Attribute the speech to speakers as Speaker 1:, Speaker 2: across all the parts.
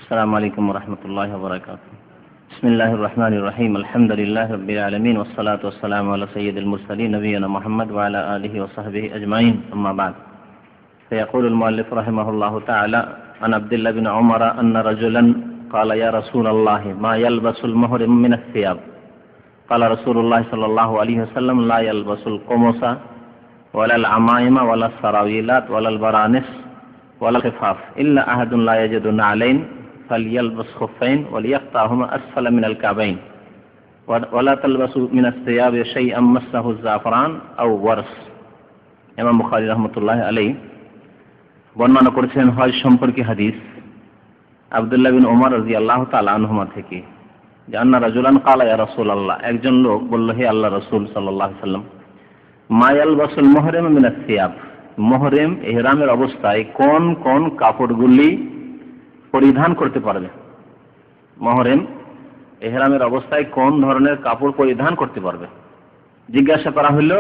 Speaker 1: السلام عليكم ورحمة الله وبركاته. بسم الله الرحمن الرحيم. الحمد لله رب العالمين والصلاة والسلام على سيد المرسلين نبينا محمد وعلى آله وصحبه أجمعين. أما بعد، فيقول المؤلف رحمه الله تعالى: عن عبد الله بن عمر أن رجلا قال: يا رسول الله، ما يلبس المحرم من الثياب؟ قال رسول الله صلى الله عليه وسلم: لا يلبس القمص ولا العمائم ولا السراويلات ولا البرانس ولا الخفاف إلا أحد لا يجد نعلين فليلبس خفين وليقطعهما أسفل من الكعبين ولا تلبسوا من الثياب شيئا مسه الزعفران أو ورس। ইমাম বুখারী রাহমাতুল্লাহি আলাইহি বর্ণনা করেছেন হজ সম্পর্কে হাদিস আব্দুল্লাহ বিন ওমর রাদিয়াল্লাহু তাআলা আনহুমা থেকে যে আন্না রাজুলান ক্বালা ইয়া রাসূলুল্লাহ, একজন লোক বলল, হে আল্লাহর রাসূল সাল্লাল্লাহু আলাইহি ওয়াসাল্লাম, মা ইয়ালবাসুল মুহরিম মিনাস সিয়াব, মুহরিম ইহরামের অবস্থায় কোন কোন কাপড়গুলি পরিধান করতে পারবে? মুহরিম ইহরামের অবস্থায় কোন ধরনের কাপড় পরিধান করতে পারবে? জিজ্ঞাসা করা হলো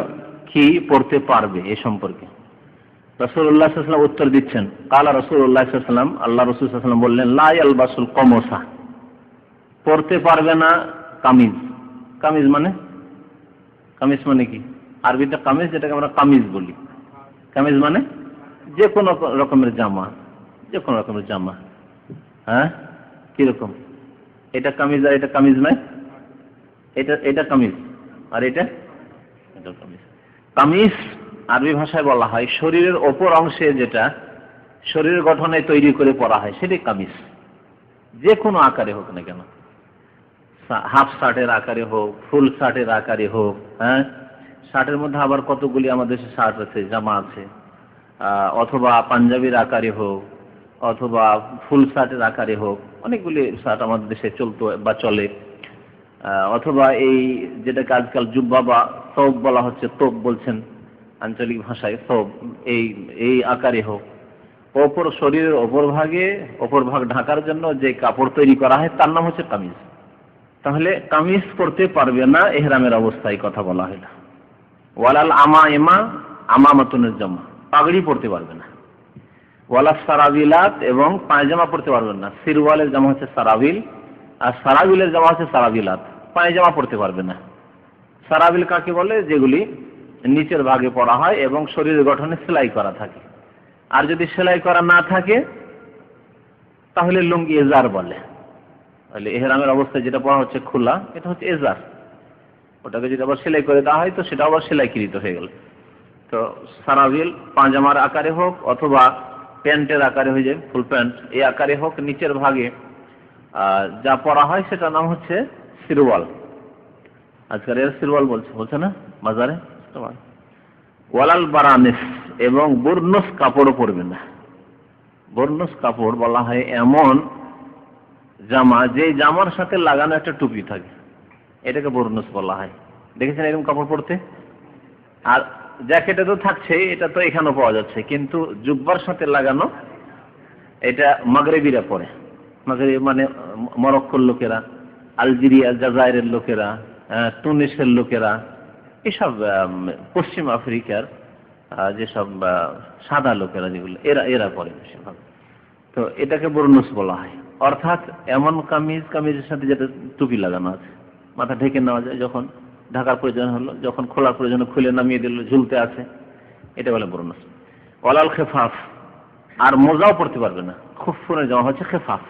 Speaker 1: কি পড়তে পারবে এ সম্পর্কে। রাসূলুল্লাহ সাল্লাল্লাহু আলাইহি ওয়াসাল্লাম উত্তর দিচ্ছেন, কালা রাসূলুল্লাহ সাল্লাল্লাহু আলাইহি ওয়াসাল্লাম, আল্লাহ রাসূল সাল্লাল্লাহু আলাইহি ওয়াসাল্লাম বললেন, লা ইয়ালবাসুল কমসা, পড়তে পারবে না কামিজ। কামিজ মানে কি? আরবিতে কামিজ, যেটাকে আমরা কামিজ বলি। কামিজ মানে যে কোনো রকমের জামা, যে কোনো রকমের জামা। হ্যাঁ, কিরকম? এটা কামিজ আর এটা কামিজ নয়? এটা কামিজ আর এটা কামিজ। কামিজ আরবি ভাষায় বলা হয় শরীরের ওপর অংশে যেটা শরীরের গঠনে তৈরি করে পরা হয়, সেটাই কামিজ। যে কোনো আকারে হোক না কেন, হাফ শার্টের আকারে হোক, ফুল শার্টের আকারে হোক। হ্যাঁ, শার্টের মধ্যে আবার কতগুলি আমাদের দেশে শার্ট আছে, জামা আছে, অথবা পাঞ্জাবির আকারে হোক, অথবা ফুল শার্টের আকারে হোক, অনেকগুলি শার্ট আমাদের দেশে চলতো বা চলে। অথবা এই যেটাকে আজকাল জুব্বা বা সৌব বলা হচ্ছে, তোপ বলছেন আঞ্চলিক ভাষায়, সৌব, এই আকারে হোক। অপর শরীরের অপর ভাগ ঢাকার জন্য যে কাপড় তৈরি করা হয় তার নাম হচ্ছে কামিজ। তাহলে কামিজ পরতে পারবে না ইহরামের অবস্থায়, কথা বলা হয় না। ওয়ালাল আমাইমা, আমামাতুনের জামা, পাগড়ি পরতে পারবে না। ওয়ালা সারাবিলাত, এবং পায়জামা পরতে পারবেন না। সিরওয়ালের জামা হচ্ছে সারাবিল, আর সারাবিলের জামা হচ্ছে সারাবিলাত। পায়জামা পরতে পারবে না। সারাবিল কাকে বলে? যেগুলি নিচের ভাগে পরা হয় এবং শরীরের গঠনে সেলাই করা থাকে। আর যদি সেলাই করা না থাকে তাহলে লুঙ্গি, এজার বলে। তাহলে ইহরামের অবস্থায় যেটা পরা হচ্ছে খোলা, এটা হচ্ছে এজার। ওটাকে যদি আবার সেলাই করে দেওয়া হয় তো সেটা আবার সেলাইকৃত হয়ে গেল। তো সারাবিল পাজামার আকারে হোক অথবা প্যান্টের আকারে হয়ে যায়, ফুল প্যান্ট, এই আকারে হোক, নিচের ভাগে যা পরা হয় সেটার নাম হচ্ছে সিরওয়াল। আজকাল এর সিরওয়াল বলছে না বাজারে। ওয়ালাল বারানিস, এবং বুরনুস কাপড়ও পরবে না। বুরনুস কাপড় বলা হয় এমন জামা যে জামার সাথে লাগানো একটা টুপি থাকে, এটাকে বুরনুস বলা হয়। দেখেছেন এরকম কাপড় পরতে? আর জ্যাকেটে তো থাকছে, এটা তো এখানেও পাওয়া যাচ্ছে, কিন্তু জুব্বার সাথে লাগানো এটা মাগরেবিরা পরে। মাগরেব মানে মরক্কোর লোকেরা, আলজেরিয়া, জাজায়েরের লোকেরা, তুনিসের লোকেরা, এসব পশ্চিম আফ্রিকার যেসব সাদা লোকেরা যেগুলো, এরা পরে বেশিরভাগ। তো এটাকে বুরনুস বলা হয়। অর্থাৎ এমন কামিজের সাথে যেটা টুপি লাগানো আছে, মাথা ঢেকে নেওয়া যায়, যখন ঢাকার প্রয়োজন হলো, যখন খোলার প্রয়োজন খুলে নামিয়ে দিল, ঝুলতে আছে, এটা বলে বুরনুস। ওয়ালাল খেফাফ, আর মোজাও পড়তে পারবে না। খুফফুনের জামা হচ্ছে খেফাফ,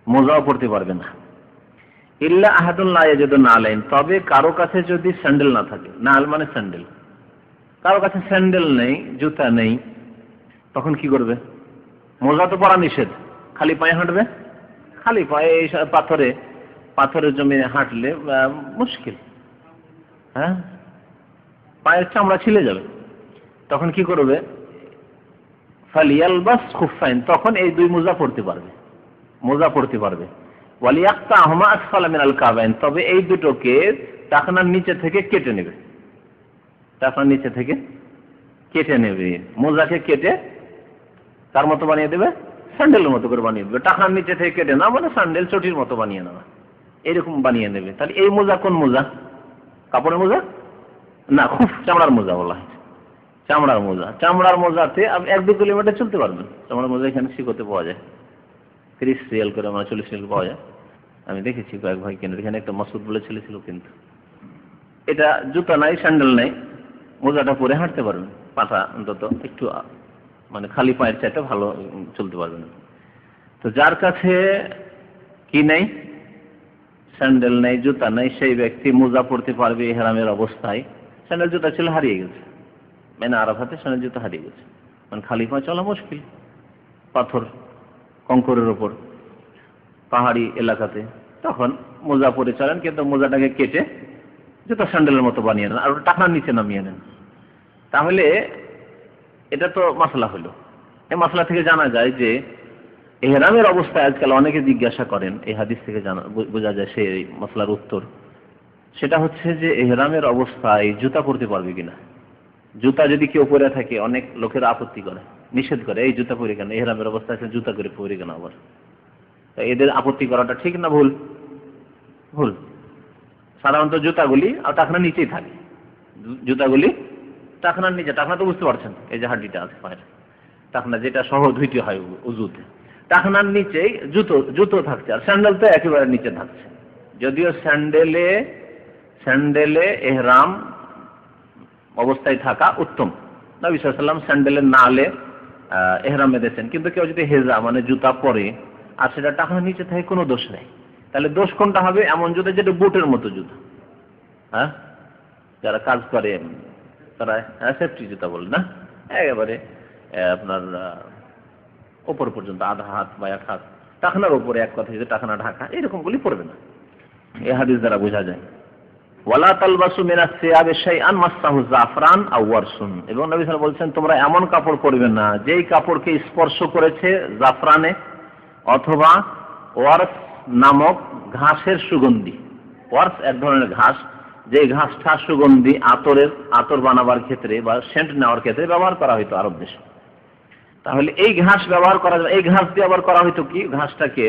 Speaker 1: মোজাও পড়তে পারবে না। ইল্লা আহাদুন লা ইয়াজিদু নালাইন, তবে কারো কাছে যদি স্যান্ডেল না থাকে, নাল মানে স্যান্ডেল, কারো কাছে স্যান্ডেল নেই, জুতা নেই, তখন কি করবে? মোজা তো পরা নিষেধ, খালি পায়ে হাঁটবে। খালি পায়ে এই পাথরের জমিনে হাঁটলে মুশকিল, হ্যাঁ, পায়ের চামড়া ছিলে যাবে। তখন কি করবে? ফালিয়ালবাস খুফাইন, তখন এই দুই মোজা পড়তে পারবে। ওয়ালিয়াক্তাহুমা আসফালা মিনাল কাবাইন, তবে এই দুটোকে টাকনার নিচে থেকে কেটে নেবে। টাকনার নিচে থেকে কেটে নেবে, মোজাকে কেটে তার মতো বানিয়ে দেবে, স্যান্ডেলের মতো করে বানিয়ে দেবে। টাকনার নিচে থেকে কেটে না, মানে স্যান্ডেল চটির মতো বানিয়ে নেওয়া, এরকম বানিয়ে নেবে। তাহলে এই মোজা কোন মোজা? কাপড়ের মোজা না, খুব চামড়ার মোজা বলা হয়। চামড়ার মোজাতে আপনি 1-2 কিলোমিটার চলতে পারবেন। চামড়ার মোজা এখানে শিকতে পাওয়া যায়, 30 রিয়াল করে, মানে 40 রিয়াল পাওয়া যায়। আমি দেখেছি কয়েক ভাই কেন, এখানে একটা মাসুদ বলে ছেলে ছিল। কিন্তু এটা জুতা নাই, স্যান্ডেল নাই, মোজাটা পরে হাঁটতে পারবেন, পাটা অন্তত একটু মানে খালি পায়ের চাইতে ভালো চলতে পারবেন। তো যার কাছে কি নেই, স্যান্ডেল নেই, জুতা নেই, সেই ব্যক্তি মোজা পড়তে পারবে ইহরামের অবস্থায়। স্যান্ডেল জুতা ছিল, হারিয়ে গেছে, মানে আরাফাতে স্যান্ডেল জুতা হারিয়ে গেছে, মানে খালি পায়ে চলা মুশকিল, পাথর কঙ্করের ওপর পাহাড়ি এলাকাতে, তখন মোজা পরে চলেন, কিন্তু মোজাটাকে কেটে জুতা স্যান্ডেলের মতো বানিয়ে নেন আর টাকার নিচে নামিয়ে নেন। তাহলে এটা তো মাসলা হলো। এই মাসলা থেকে জানা যায় যে ইহরামের অবস্থায় আজকাল অনেকে জিজ্ঞাসা করেন, এই হাদিস থেকে বোঝা যায় সেই মাসলার উত্তর। সেটা হচ্ছে যে ইহরামের অবস্থায় জুতা পরতে পারবে কিনা। জুতা যদি কেউ পরে থাকে, অনেক লোকের আপত্তি করে, নিষেধ করে, এই জুতা পরে কেন, ইহরামের অবস্থায় জুতা করে পরে কেন আবার। এদের আপত্তি করাটা ঠিক না ভুল? ভুল। সাধারণত জুতাগুলি আর টাকনার নিচেই থাকে, জুতাগুলি টাকনার নিচে, টাকনা তো বুঝতে পারছেন, এই যে হাড্ডিটা আছে পায়ের টাকনা, যেটা সহ ধুইতে হয় উজুতে, টাকনার নিচেই জুতো থাকছে, আর স্যান্ডেল তো একেবারে নিচে থাকছে। যদিও স্যান্ডেলে ইহরাম অবস্থায় থাকা উত্তম, নবী সাল্লাল্লাহু আলাইহি ওয়াসাল্লাম স্যান্ডেলের নালে ইহরাম বেঁধেছেন। কিন্তু কেউ যদি হেজা মানে জুতা পরে আর সেটা টাকনার নিচে থাকে, কোনো দোষ নেই। তাহলে দোষ কোনটা হবে? এমন জুতা যেটা বুটের মতো জুতা, হ্যাঁ, যারা কাজ করে তারা সেফটি জুতা বলে না, একেবারে আপনার ওপর পর্যন্ত আধা হাত বা এক হাত, টাকনার উপরে এক কথা যদি টাকনা ঢাকা, এরকমগুলি পড়বে না। এই হাদিস দ্বারা বোঝা যায়। ওয়ালা তালবাসু মিনাস সিয়াবি শাইআন মাসসাহু জাফরান আও ওয়ারসুন, এবং নবী সাল্লাল্লাহু আলাইহি ওয়াসাল্লাম বলছেন তোমরা এমন কাপড় পরবে না যেই কাপড়কে স্পর্শ করেছে জাফরানে অথবা ওয়ারস নামক ঘাসের সুগন্ধি। ওয়ারস এক ধরনের ঘাস, যে ঘাসটা সুগন্ধি আতর বানাবার ক্ষেত্রে বা সেন্ট নেওয়ার ক্ষেত্রে ব্যবহার করা হইতো আরব দেশে। তাহলে এই ঘাস ব্যবহার করা যাবে। এই ঘাস দিয়ে আবার করা হইতো কি, ঘাসটাকে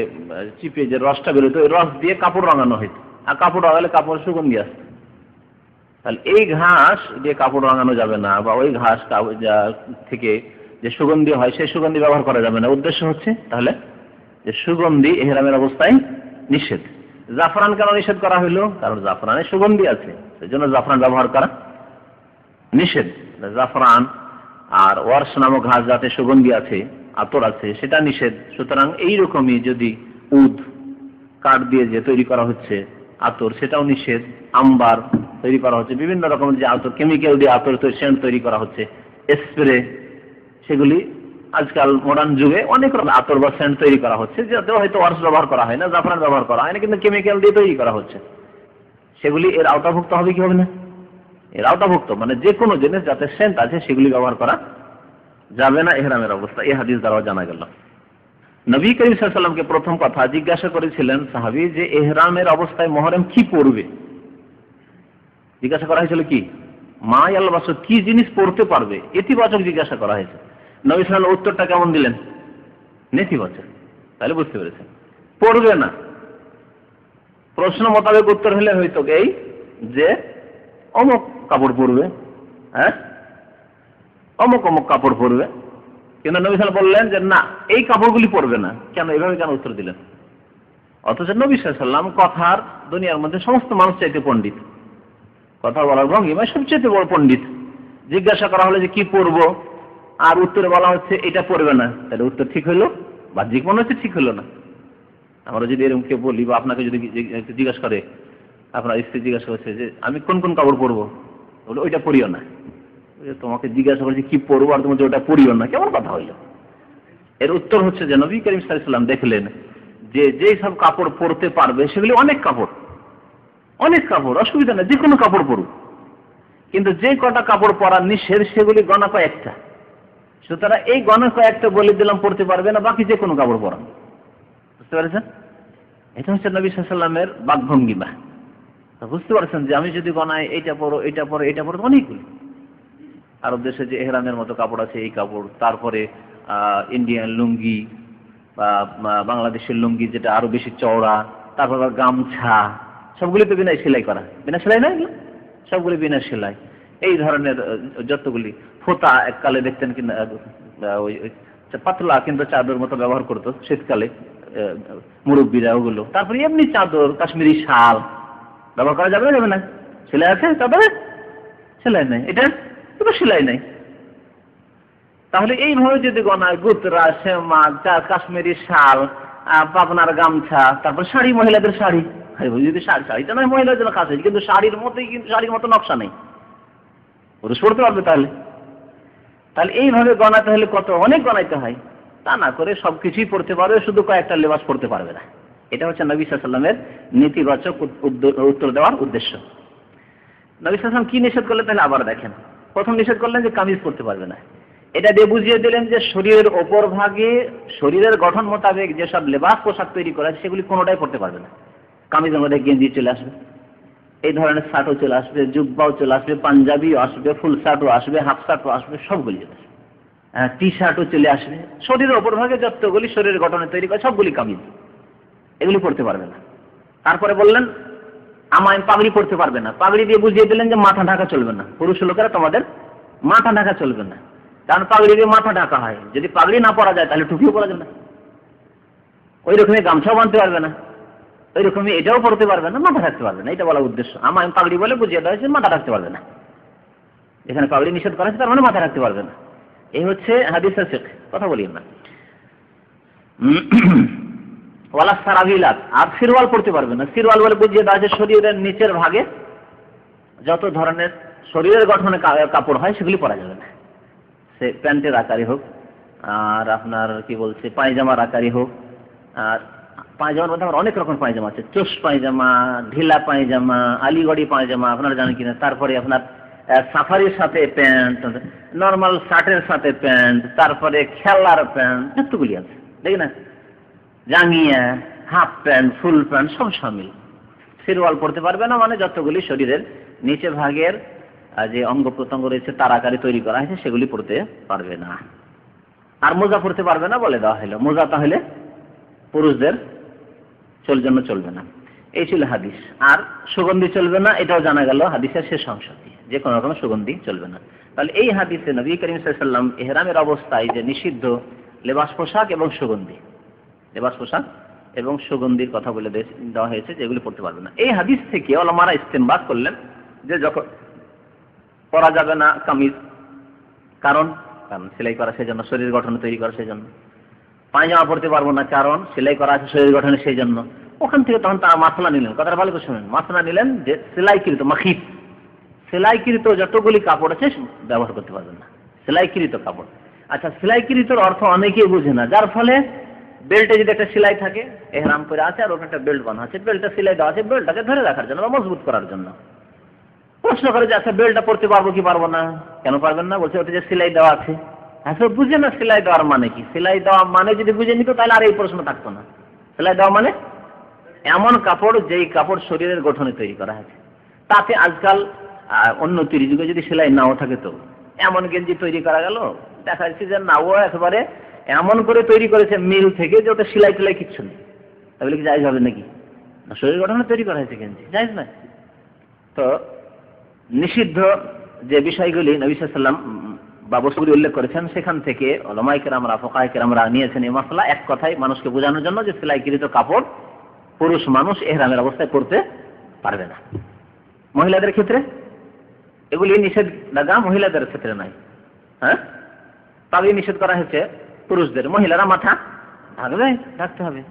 Speaker 1: চিপে যে রসটা বেরোতো, ওই রস দিয়ে কাপড় রাঙানো হইতো, আর কাপড় রাঙালে কাপড় সুগন্ধি আসতো। তাহলে এই ঘাস দিয়ে কাপড় রাঙানো যাবে না, বা ওই ঘাস থেকে যে সুগন্ধি হয় সেই সুগন্ধি ব্যবহার করা যাবে না। উদ্দেশ্য হচ্ছে তাহলে যে সুগন্ধি ইহরামের অবস্থায় নিষেধ। জাফরান কেন নিষেধ করা হইলো? কারণ জাফরানে সুগন্ধি আছে, সেই জন্য জাফরান ব্যবহার করা নিষেধ। জাফরান আর ওয়ারস নামক ঘাস যাতে সুগন্ধি আছে, আতর আছে, সেটা নিষেধ। সুতরাং এইরকমই যদি উদ কাঠ দিয়ে যে তৈরি করা হচ্ছে আতর, সেটাও নিষেধ। আম্বার তৈরি করা হচ্ছে, বিভিন্ন রকমের যে আতর, কেমিক্যাল দিয়ে আতর সেন্ট তৈরি করা হচ্ছে, স্প্রে, সেগুলি আজকাল মডার্ন যুগে অনেক রকম আতর বা সেন্ট তৈরি করা হচ্ছে, যাতেও হয়তো ওয়ারস ব্যবহার করা হয় না, জাফরান ব্যবহার করা হয় না, কিন্তু কেমিক্যাল দিয়ে তৈরি করা হচ্ছে। সেগুলি এর আওতাভুক্ত হবে কি হবে না? এর আওতাভুক্ত, মানে যে কোনো জিনিস যাতে সেন্ট আছে সেগুলি ব্যবহার করা যাবে না ইহরামের অবস্থা। এই হাদিস দ্বারা জানা গেল। নবী করিম সাল্লাল্লাহু আলাইহি ওয়াসাল্লামকে প্রথম কথা জিজ্ঞাসা করেছিলেন সাহাবী যে ইহরামের অবস্থায় মুহররম কি পরবে। জিজ্ঞাসা করা হয়েছিল কি, মা ইয়ালবাসু, কি জিনিস পড়তে পারবে, ইতিবাচক জিজ্ঞাসা করা হয়েছে। নবী সাল্লাল্লাহু আলাইহি ওয়াসাল্লাম উত্তরটা কেমন দিলেন? নেতিবাচক। তাহলে বুঝতে পেরেছেন, পড়বে না। প্রশ্ন মোতাবেক উত্তর হলে হয়তো এই যে অমুক কাপড় পরবে, হ্যাঁ, অমুক অমুক কাপড় পরবে, কিন্তু নবী সাল্লাল্লাহু আলাইহি ওয়াসাল্লাম বললেন যে না, এই কাপড়গুলি পরবে না। কেন, এভাবে কেন উত্তর দিলেন? অথচ নবী সাল্লাল্লাহু আলাইহি ওয়াসাল্লাম কথার দুনিয়ার মধ্যে সমস্ত মানুষ চাইতে পণ্ডিত, কথা বলার ভঙ্গিমায় সবচেয়ে বড় পণ্ডিত। জিজ্ঞাসা করা হলো যে কি পরবো, আর উত্তরে বলা হচ্ছে এটা পরবে না, তাহলে উত্তর ঠিক হইলো? বাহ্যিক মনে হচ্ছে ঠিক হইলো না। আমরা যদি এরকম কেউ বলি, বা আপনাকে যদি জিজ্ঞাসা করে, আপনার স্ত্রী জিজ্ঞাসা করছে যে আমি কোন কোন কাপড় পরবো, বলে ওইটা পরিও না। তোমাকে জিজ্ঞাসা করছে কি পরবো, আর তুমি ওটা পরিও না, কেমন কথা হইলো? এর উত্তর হচ্ছে যে নবী করিম সাল্লাল্লাহু আলাইহি ওয়াসাল্লাম দেখলেন যে যেই সব কাপড় পরতে পারবে সেগুলি অনেক কাপড়, অসুবিধা নেই, যে কোনো কাপড় পরুক, কিন্তু যে কটা কাপড় পরার নিষেধ সেগুলি গণা কয়েকটা। সুতরাং এই গণা কয়েকটা বলে দিলাম পরতে পারবে না, বাকি যে কোনো কাপড় পরান। বুঝতে পেরেছেন? এটা হচ্ছে নবী সাল্লাল্লাহু আলাইহি ওয়াসাল্লামের বাকভঙ্গিমা। বুঝতে পারছেন যে আমি যদি গণায় এইটা পরো, এইটা পরো, এইটা পরো, অনেকগুলি। আরব দেশে যে এহরামের মতো কাপড় আছে এই কাপড়, তারপরে ইন্ডিয়ান লুঙ্গি বা বাংলাদেশের লুঙ্গি যেটা আরো বেশি চওড়া, তারপর গামছা, সবগুলি তো বিনা সেলাই করা, বিনা সেলাই না, এগুলো সবগুলি বিনা সেলাই। এই ধরনের যতগুলি ফোতা, এককালে দেখতেন কিনা ওই পাতলা কিন্তু চাদর মতো ব্যবহার করতো শীতকালে, মুরব্বীরা ওগুলো। তারপরে এমনি চাদর, কাশ্মীরি শাল ব্যবহার করা যাবে না, যাবে না? সেলাই আছে তারপরে সেলাই নাই, এটা সেলাই নাই। তাহলে এইভাবে যদি গনায় গুতরা, শ্যামা, কাশ্মীরি শাল, পাবনার গামছা, তারপর শাড়ি, মহিলাদের শাড়ি, যদি শাড়িটা নয় মহিলাদের জন্য কাজ হয়েছে, কিন্তু শাড়ির মতোই, কিন্তু শাড়ির মতো নকশা নেই, পুরুষ পড়তে পারবে। তাহলে এইভাবে গণাতে হলে কত অনেক গণাইতে হয়। তা না করে সবকিছুই পড়তে পারবে, শুধু কয়েকটা লেবাস পড়তে পারবে না। এটা হচ্ছে নবী সাল্লাল্লাহু আলাইহি ওয়াসাল্লামের নীতিবাচক উত্তর দেওয়ার উদ্দেশ্য। নবী সাল্লাল্লাহু আলাইহি ওয়াসাল্লাম কি নিষেধ করলেন তাহলে আবার দেখেন। প্রথম নিষেধ করলেন যে কামিজ পরতে পারবে না। এটা দিয়ে বুঝিয়ে দিলেন যে শরীরের ওপর ভাগে শরীরের গঠন মোতাবেক যেসব লেবাস পোশাক তৈরি করা আছে সেগুলি কোনোটাই পরতে পারবে না। কামিজের মধ্যে গেঞ্জি চলে আসবে, এই ধরনের শার্টও চলে আসবে, জুব্বাও চলে আসবে, পাঞ্জাবিও আসবে, ফুল শার্টও আসবে, হাফ শার্টও আসবে, সবগুলি চলে আসবে, টি শার্টও চলে আসবে। শরীরের ওপর ভাগে যতগুলি শরীরের গঠনে তৈরি করে সবগুলি কামিজ, এগুলি পরতে পারবে না। তারপরে বললেন আমায় পাগড়ি পরতে পারবে না। পাগড়ি দিয়ে বুঝিয়ে দিলেন যে মাথা ঢাকা চলবে না, পুরুষ লোকেরা তোমাদের মাথা ঢাকা চলবে না, কারণ পাগড়ি দিয়ে মাথা ঢাকা হয়। যদি পাগড়ি না পরা যায় তাহলে টুপিও পরা যাবে না, ওই রকমই গামছাও বাঁধতে পারবে না, ওই রকমই এটাও পড়তে পারবে না, মাথা রাখতে পারবে না। এটা বলা উদ্দেশ্য। আমায় পাগড়ি বলে বুঝিয়ে দেওয়া হয়েছে মাথা রাখতে পারবে না। যেখানে পাগড়ি নিষেধ করা হয়েছে তার মানে মাথা রাখতে পারবে না। এই হচ্ছে হাদিসের ফিকহ, কথা বলি না। ওয়ালা সারাবিলাত, আর সিরওয়াল পড়তে পারবে না। সিরওয়াল বলে বুঝিয়ে দেওয়া হয়েছে শরীরের নিচের ভাগে যত ধরনের শরীরের গঠনে কাপড় হয় সেগুলি পরা যাবে না। সে প্যান্টের আকারই হোক, আর আপনার কি বলছে পায়জামার আকারই হোক। আর পায়জামার মধ্যে আমার অনেক রকম পায়জামা আছে, চোষ পায়জামা, ঢিলা পায়জামা, আলিগড়ি পায়জামা, আপনারা জানেন কিনা। তারপরে আপনার সাফারির সাথে প্যান্ট, নর্মাল শার্টের সাথে প্যান্ট, তারপরে খেলার প্যান্ট, এতগুলি আছে দেখি না, জাঙ্গিয়া, হাফ প্যান্ট, ফুল প্যান্ট, সব শামিল। সিরওয়াল পড়তে পারবে না মানে যতগুলি শরীরের নিচে ভাগের যে অঙ্গ প্রত্যঙ্গ রয়েছে তার আকারে তৈরি করা হয়েছে সেগুলি পড়তে পারবে না। আর মোজা পড়তে পারবে না বলে দেওয়া হলো। মোজা তাহলে পুরুষদের জন্য চলবে না। এই ছিল হাদিস। আর সুগন্ধি চলবে না, এটাও জানা গেল হাদিসের শেষ অংশ দিয়ে, যে কোনো রকম সুগন্ধি চলবে না। তাহলে এই হাদিসে নবী করিম সাল্লাল্লাহু আলাইহি ওয়াসাল্লাম ইহরামের অবস্থায় যে নিষিদ্ধ লেবাস পোশাক এবং সুগন্ধি, লেবাস পোশাক এবং সুগন্ধির কথা বলে দেওয়া হয়েছে যেগুলি পড়তে পারবে না। এই হাদিস থেকে ওলামারা ইস্তেমবাদ করলেন যে যখন পরা যাবে না কামিজ, কারণ সেলাই করা সেই জন্য, শরীর গঠন তৈরি করা সেই জন্য। পায়জামা পড়তে পারবো না কারণ সেলাই করা আছে শরীর গঠনে সেই জন্য। ওখান থেকে তখন তারা মাসলা নিলেন, কথাটা ভালো করে শুনেন, মাসলা নিলেন যে সেলাইকৃত মাখিফ, সেলাইকৃত যতগুলি কাপড় আছে ব্যবহার করতে পারবেন না, সেলাইকৃত কাপড়। আচ্ছা, সেলাইকৃতর অর্থ অনেকেই বুঝে না, যার ফলে বেল্টে যদি একটা সেলাই থাকে, এহরাম করে আছে আর ওখানে একটা বেল্ট বাঁধা আছে, বেল্টটা সেলাই দেওয়া আছে বেল্টটাকে ধরে রাখার জন্য বা মজবুত করার জন্য। প্রশ্ন করে যে আচ্ছা বেল্টটা পড়তে পারবো কি পারবো না? কেন পারবেন না? বলছে ওটা যে সেলাই দেওয়া আছে। আসলে বুঝে না সেলাই দেওয়ার মানে কি। সেলাই দেওয়া মানে যদি বুঝে নিত তাহলে আর এই প্রশ্ন থাকতো না। সেলাই দেওয়া মানে এমন কাপড় যেই কাপড় শরীরের গঠনে তৈরি করা হয়েছে। তাতে আজকাল উন্নতির যুগে যদি সেলাই নাও থাকে তো এমন গেঞ্জি তৈরি করা গেল, দেখা যাচ্ছে যে না, ও একেবারে এমন করে তৈরি করেছে মিল থেকে যে ওটা সেলাই টেলাই কিচ্ছু নেই। তাহলে কি জায়েজ হবে নাকি? না, শরীর গঠনে তৈরি করা হয়েছে গেঞ্জি, জায়েজ না। তো নিষিদ্ধ যে বিষয়গুলি নবী সাল্লাল্লাহু আলাইহি ওয়াসাল্লাম বা বস্তুগুলি উল্লেখ করেছেন সেখান থেকে উলামায়ে কেরামরা, ফুকাহায়ে কেরামরা নিয়েছেন এই মাসলা এক কথায় মানুষকে বোঝানোর জন্য যে সেলাইকৃত কাপড় পুরুষ মানুষ ইহরামের অবস্থায় পরতে পারবে না। মহিলাদের ক্ষেত্রে এগুলি নিষেধ লাগা, মহিলাদের ক্ষেত্রে নাই। হ্যাঁ, তবে নিষেধ করা হয়েছে পুরুষদের। মহিলারা মাথা ঢাকবে, ঢাকতে হবে।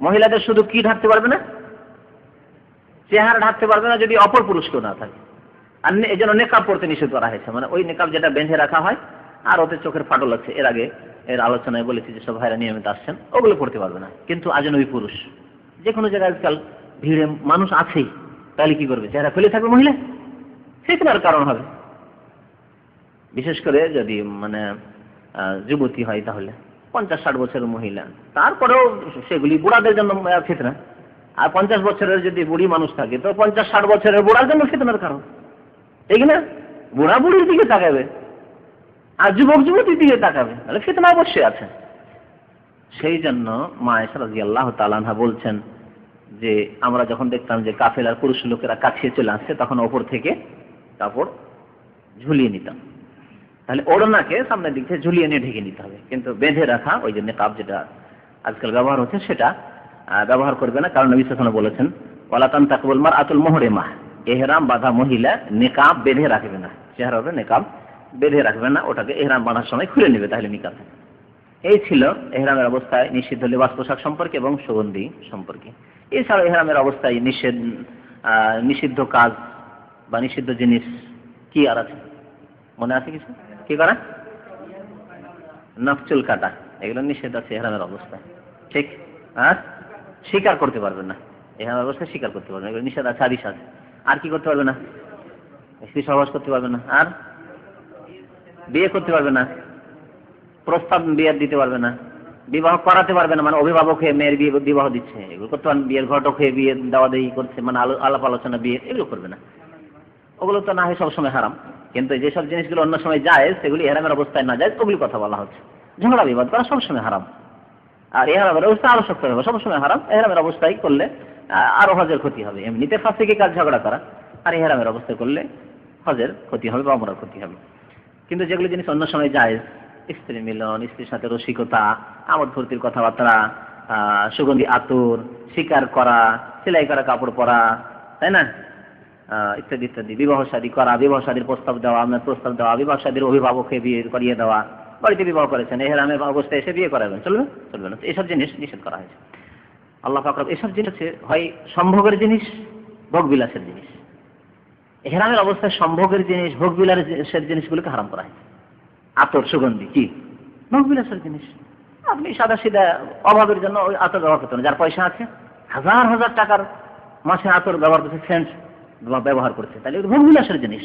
Speaker 1: মহিলাদের শুধু কি ঢাকতে পারবে না? চেহারা ঢাকতে পারবে না যদি অপর পুরুষ কেউ না থাকে। আর এই জন্য নেকাব পড়তে নিষেধ করা হয়েছে, মানে ওই নেকাব যেটা বেঁধে রাখা হয় আর ওতে চোখের ফাটল আছে, এর আগে এর আলোচনায় বলেছি যে সব ভাইরা নিয়মিত আসছেন, ওগুলো পড়তে পারবে না। কিন্তু আজনবী পুরুষ যে কোনো জায়গায় আজকাল ভিড়ে মানুষ আছেই, তাহলে কি করবে? চেহারা খুলে থাকবে মহিলা, ফিতনার কারণ হবে। বিশেষ করে যদি মানে যুবতী হয় তাহলে 50-60 বছরের মহিলা, তারপরেও সেগুলি বুড়াদের জন্য ফিতনা। আর 50 বছরের যদি বুড়ি মানুষ থাকে তো 50-60 বছরের বুড়ার জন্য ফিতনার কারণ, ঠিক না? বুড়া বুড়ির দিকে তাকাবে আর যুবক যুবতীর দিকে তাকাবে, তাহলে ফিতনা অবশ্যই আছে। সেই জন্য মা আয়েশা রাদিয়াল্লাহু তাআলা আনহা বলছেন যে আমরা যখন দেখতাম যে কাফেলার পুরুষ লোকেরা কাছে চলে আসছে তখন ওপর থেকে কাপড় ঝুলিয়ে নিতাম। তাহলে ওড়নাকে সামনের দিক থেকে ঝুলিয়ে নিয়ে ঢেকে নিতে হবে, কিন্তু বেঁধে রাখা ওই যে নেকাব যেটা আজকাল ব্যবহার হচ্ছে সেটা ব্যবহার করবে না, কারণ নবী সাল্লাল্লাহু আলাইহি ওয়াসাল্লাম বলেছেন ওয়ালা তানতাকুল মারআতুল মুহরিমা, ইহরাম বাঁধা মহিলা নিকাব বেঁধে রাখবে না, চেহারাতে নিকাব বেঁধে রাখবে না, ওটাকে ইহরাম বাঁধার সময় খুলে নেবে, তাহলে নিকাব। এই ছিল ইহরামের অবস্থায় নিষিদ্ধ লিবাস পোশাক সম্পর্কে এবং সুগন্ধি সম্পর্কে। এছাড়াও ইহরামের অবস্থায় নিষিদ্ধ কাজ বা নিষিদ্ধ জিনিস কি আর আছে, মনে আছে কিছু? কি করা? নখ চুল কাটা, এগুলো নিষেধ আছে ইহরামের অবস্থায়, ঠিক। আর স্বীকার করতে পারবেন না, ইহরামের অবস্থায় স্বীকার করতে পারবেন না, এগুলো নিষেধ আছে, হাদিস আছে। আর কি করতে পারবে না? স্ত্রী সহবাস করতে পারবে না, আর বিয়ে করতে পারবে না, প্রস্তাব বিয়ে দিতে পারবে না, বিবাহ করাতে পারবে না, মানে অভিভাবক হয়ে মেয়ের বিবাহ দিচ্ছে এগুলো করতে পারবেন, বিয়ের ঘটক হয়ে বিয়ে দেওয়া দেই করছে, মানে আলাপ আলোচনা বিয়ে, এগুলো করবে না। ওগুলো তো না হয় সবসময় হারাম, কিন্তু যেসব জিনিসগুলো অন্য সময় যায় সেগুলি ইহরামের অবস্থায় না যায়, ওগুলি কথা বলা হচ্ছে। ঝগড়া বিবাদ করা সবসময় হারাম, আর ইহরামের অবস্থায় আরো শক্ত হবে, সবসময় হারাম। ইহরামের অবস্থায় করলে আরো হজের ক্ষতি হবে, এমনিতে ফাঁসিকে কাজ ঝগড়া করা, আর ইহরামের অবস্থায় করলে হজের ক্ষতি হবে বা ওমরার ক্ষতি হবে। কিন্তু যেগুলো জিনিস অন্য সময় যায়, স্ত্রী মিলন, স্ত্রীর সাথে রসিকতা, আমোদ ফুর্তির কথাবার্তা, সুগন্ধি আতর, শিকার করা, সেলাই করা কাপড় পরা, তাই না, ইত্যাদি ইত্যাদি, বিবাহ শাদী করা, বিবাহ শাদীর প্রস্তাব দেওয়া, প্রস্তাব দেওয়া, বিবাহ শাদীর অভিভাবককে বিয়ে করিয়ে দেওয়া, বাড়িতে বিবাহ করেছেন ইহরামের অবস্থায় এসে বিয়ে করাবেন, চলবে? চলবে না। এসব জিনিস নিষেধ করা হয়েছে। আল্লাহ পাক এসব জিনিস হচ্ছে হয় সম্ভোগের জিনিস, ভোগবিলাসের জিনিস। ইহরামের অবস্থায় সম্ভোগের জিনিস, ভোগবিলাসের জিনিসগুলোকে হারাম করা হয়েছে। আতর, সুগন্ধি কি ভোগবিলাসের জিনিস। আপনি সাদা সিধা অভাবের জন্য ওই আতর ব্যবহার করতেন, যার পয়সা আছে হাজার হাজার টাকার মাসে আতর ব্যবহার করছে, সেন্ট ব্যবহার করছে, তাহলে ভোগবিলাসের জিনিস,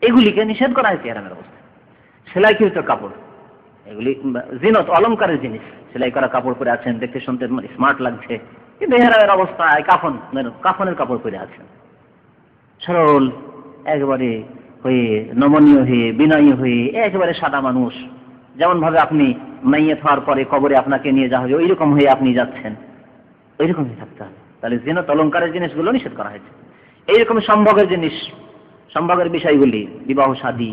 Speaker 1: এগুলিকে নিষেধ করা হয়েছে ইহরামের অবস্থায়। সেলাইকৃত কাপড়, এগুলি জিনত অলংকারের জিনিস, সেলাই করা কাপড় পরে আছেন, দেখতে শুনতে স্মার্ট লাগছে, কিন্তু ইহরামের অবস্থায় কাফনের কাপড় পরে আছেন, সরল একেবারে হয়ে, নমনীয় হয়ে, বিনয়ী হয়ে, একেবারে সাদা মানুষ, যেমন ভাবে আপনি মাইয়িত হওয়ার পরে কবরে আপনাকে নিয়ে যাওয়া হবে ওইরকম হয়ে আপনি যাচ্ছেন, ওইরকমই থাকতে হবে। তাহলে জিনত অলংকারের জিনিসগুলো নিষেধ করা হয়েছে। এইরকম সম্ভোগের জিনিস, সম্ভোগের বিষয়গুলি, বিবাহ শাদী,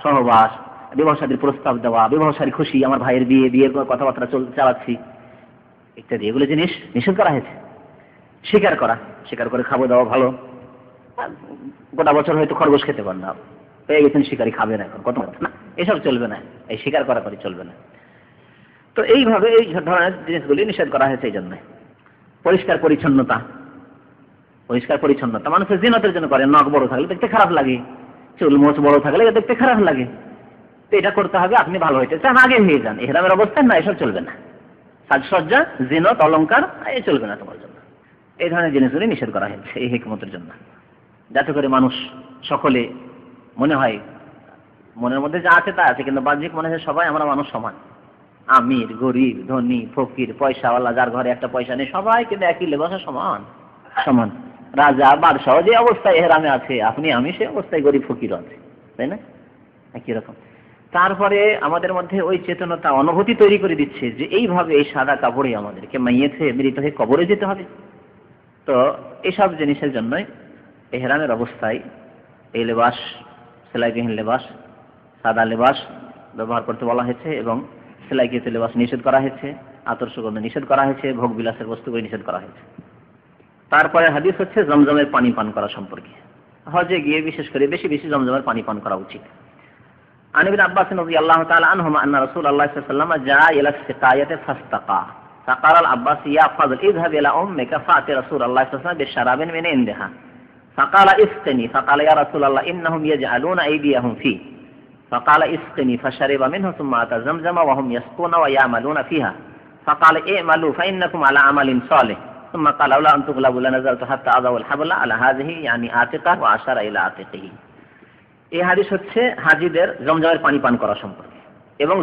Speaker 1: সহবাস, বিবাহ শাদীর প্রস্তাব দেওয়া, বিবাহ শাদী খুশি, আমার ভাইয়ের বিয়ের কথাবার্তা চালাচ্ছি ইত্যাদি, এগুলো জিনিস নিষেধ করা হয়েছে। শিকার করা, শিকার করে খাবো দাওয়া ভালো, গোটা বছর হয়তো খরগোশ খেতে পারেন না, পেয়ে গেছেন শিকারি, খাবে না এখন, কত না, এসব চলবে না, এই শিকার করা করে চলবে না। তো এইভাবে এই ধরনের জিনিসগুলি নিষেধ করা হয়েছে। এই জন্য পরিষ্কার পরিচ্ছন্নতা, পরিষ্কার পরিচ্ছন্নতা মানুষের জিনতের জন্য করে, নখ বড় থাকলে দেখতে খারাপ লাগে, চুল মোচ বড় থাকলে দেখতে খারাপ লাগে, তো এটা করতে হবে। আপনি ভালো হইতে চান আগে হয়ে যান, ইহরামের অবস্থায় না, এসব চলবে না। সাজসজ্জা, জিনত, অলংকার, এই চলবে না তোমার জন্য। এই ধরনের জিনিসগুলি নিষেধ করা হয়েছে এই হিকমতের জন্য, যাতে করে মানুষ সকলে মনে হয়, মনের মধ্যে যা আছে তা আছে, কিন্তু বাহ্যিক মনে হয় সবাই আমরা মানুষ সমান, আমির, গরিব, ধনী, ফকির, পয়সাওয়ালা, যার ঘরে একটা পয়সা নেই, সবাই কিন্তু একই লেবাসে সমান সমান। রাজা বাদশাহ যে অবস্থায় ইহরামে আছে, আপনি আমি সে অবস্থায় গরিব ফকির আছে, তাই না, একই রকম। তারপরে আমাদের মধ্যে ওই চেতনতা, অনুভূতি তৈরি করে দিচ্ছে যে এইভাবে এই সাদা কাপড়ে আমাদেরকে মাইয়েছে মৃত হয়ে কবরে যেতে হবে। তো এইসব জিনিসের জন্যই ইহরামের অবস্থায় এই লেবাস, সেলাইবিহীন লেবাস, সাদা লেবাস ব্যবহার করতে বলা হয়েছে, এবং সেলাইকৃত লেবাস নিষেধ করা হয়েছে, আতর সুগন্ধ নিষেধ করা হয়েছে, ভোগ বিলাসের বস্তুগুলি নিষেধ করা হয়েছে। তারপরে হাদিস হচ্ছে জমজমের পানি পান করা সম্পর্কে। হজে গিয়ে বিশেষ করে বেশি বেশি জমজমের পানি পান করা উচিত। عن ابن عباس رضي الله تعالى عنهما أن رسول الله صلى الله عليه وسلم جاء إلى السقاية فاستقى فقال العباس يا فضل اذهب إلى أمك فأتي رسول الله صلى الله عليه وسلم بشراب من عندها فقال اسقني فقال يا رسول الله إنهم يجعلون أيديهم فيه فقال اسقني فشرب منه ثم أتى زمزم وهم يسقون ويعملون فيها فقال اعملوا فإنكم على عمل صالح ثم قال لولا أن تغلبوا لنزلت حتى أضعوا الحبل على هذه يعني عاتقة وأشار إلى عاتقه। এই হাদিস হচ্ছে হাজিদের জমজমের পানি পান করা সম্পর্কে, এবং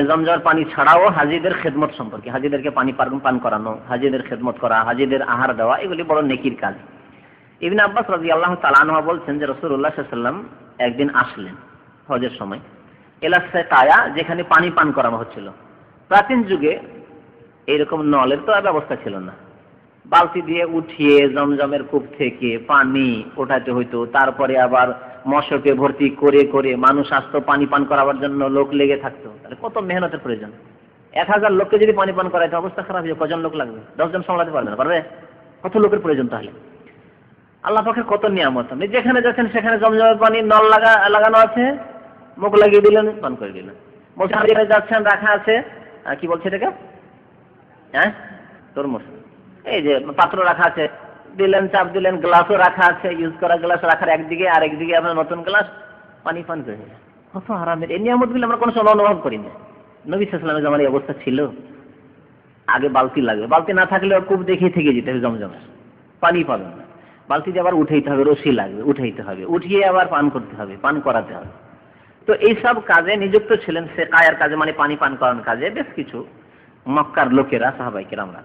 Speaker 1: জমজমের পানি ছাড়াও হাজিদের খেদমত সম্পর্কে। হাজিদেরকে পানি পান করানো, হাজিদের খেদমত করা, হাজিদের আহার দেওয়া, এগুলি বড় নেকির কাজ। ইবনে আব্বাস রাদিয়াল্লাহু তাআলা আনহু বলছেন যে রাসূলুল্লাহ সাল্লাল্লাহু আলাইহি ওয়াসাল্লাম একদিন আসলেন হজের সময় ইলা সাকায়া, যেখানে পানি পান করানো হচ্ছিল। প্রাচীন যুগে এইরকম নলের তো ব্যবস্থা ছিল না, বালতি দিয়ে উঠিয়ে জমজমের কূপ থেকে পানি ওঠাতে হইতো, তারপরে আবার মশকে ভর্তি করে করে মানুষ আসতো পানি পান করাবার জন্য, লোক লেগে থাকতো, তাহলে কত মেহনতের প্রয়োজন। 1000 লোককে যদি পানি পান করাইতে অবস্থা খারাপ হয়ে, কজন লোক লাগবে? 10 জন সামলাতে পারবে না, পারবে? কত লোকের প্রয়োজন তাহলে? আল্লাহ পাকের কত নিয়ামত। আপনি যেখানে যাচ্ছেন সেখানে জমজমের পানি নল লাগানো আছে, মুখ লাগিয়ে দিলেন, পান করে দিলেন। মসজিদে যাচ্ছেন, রাখা আছে, কি বলছে এটাকে, হ্যাঁ, তরমুজ, এই যে পাত্র রাখা আছে, দিলেন, চাপ দিলেন, গ্লাসও রাখা আছে, ইউজ করা গ্লাস রাখার একদিকে, আর একদিকে আপনার নতুন গ্লাস, পানি পান করে দিলেন। কত আরামের! এই নিয়ামতগুলো আমরা কোনো সময় অনুভব করি না। নবী সাল্লাল্লাহু আলাইহি ওয়াসাল্লামের জামানায় এই অবস্থা ছিল। আগে বালতি লাগবে, বালতি না থাকলেও কূপ দেখে থেকে যেতে হবে, জমজমে পানি পাবেন না। বালতি দিয়ে আবার উঠাইতে হবে, রশি লাগবে, উঠাইতে হবে, উঠিয়ে আবার পান করতে হবে, পান করাতে হবে। তো এইসব কাজে নিযুক্ত ছিলেন, সেকায়ার কাজে, মানে পানি পান করানোর কাজে বেশ কিছু মক্কার লোকেরা, সাহাবায়ে কেরামরা।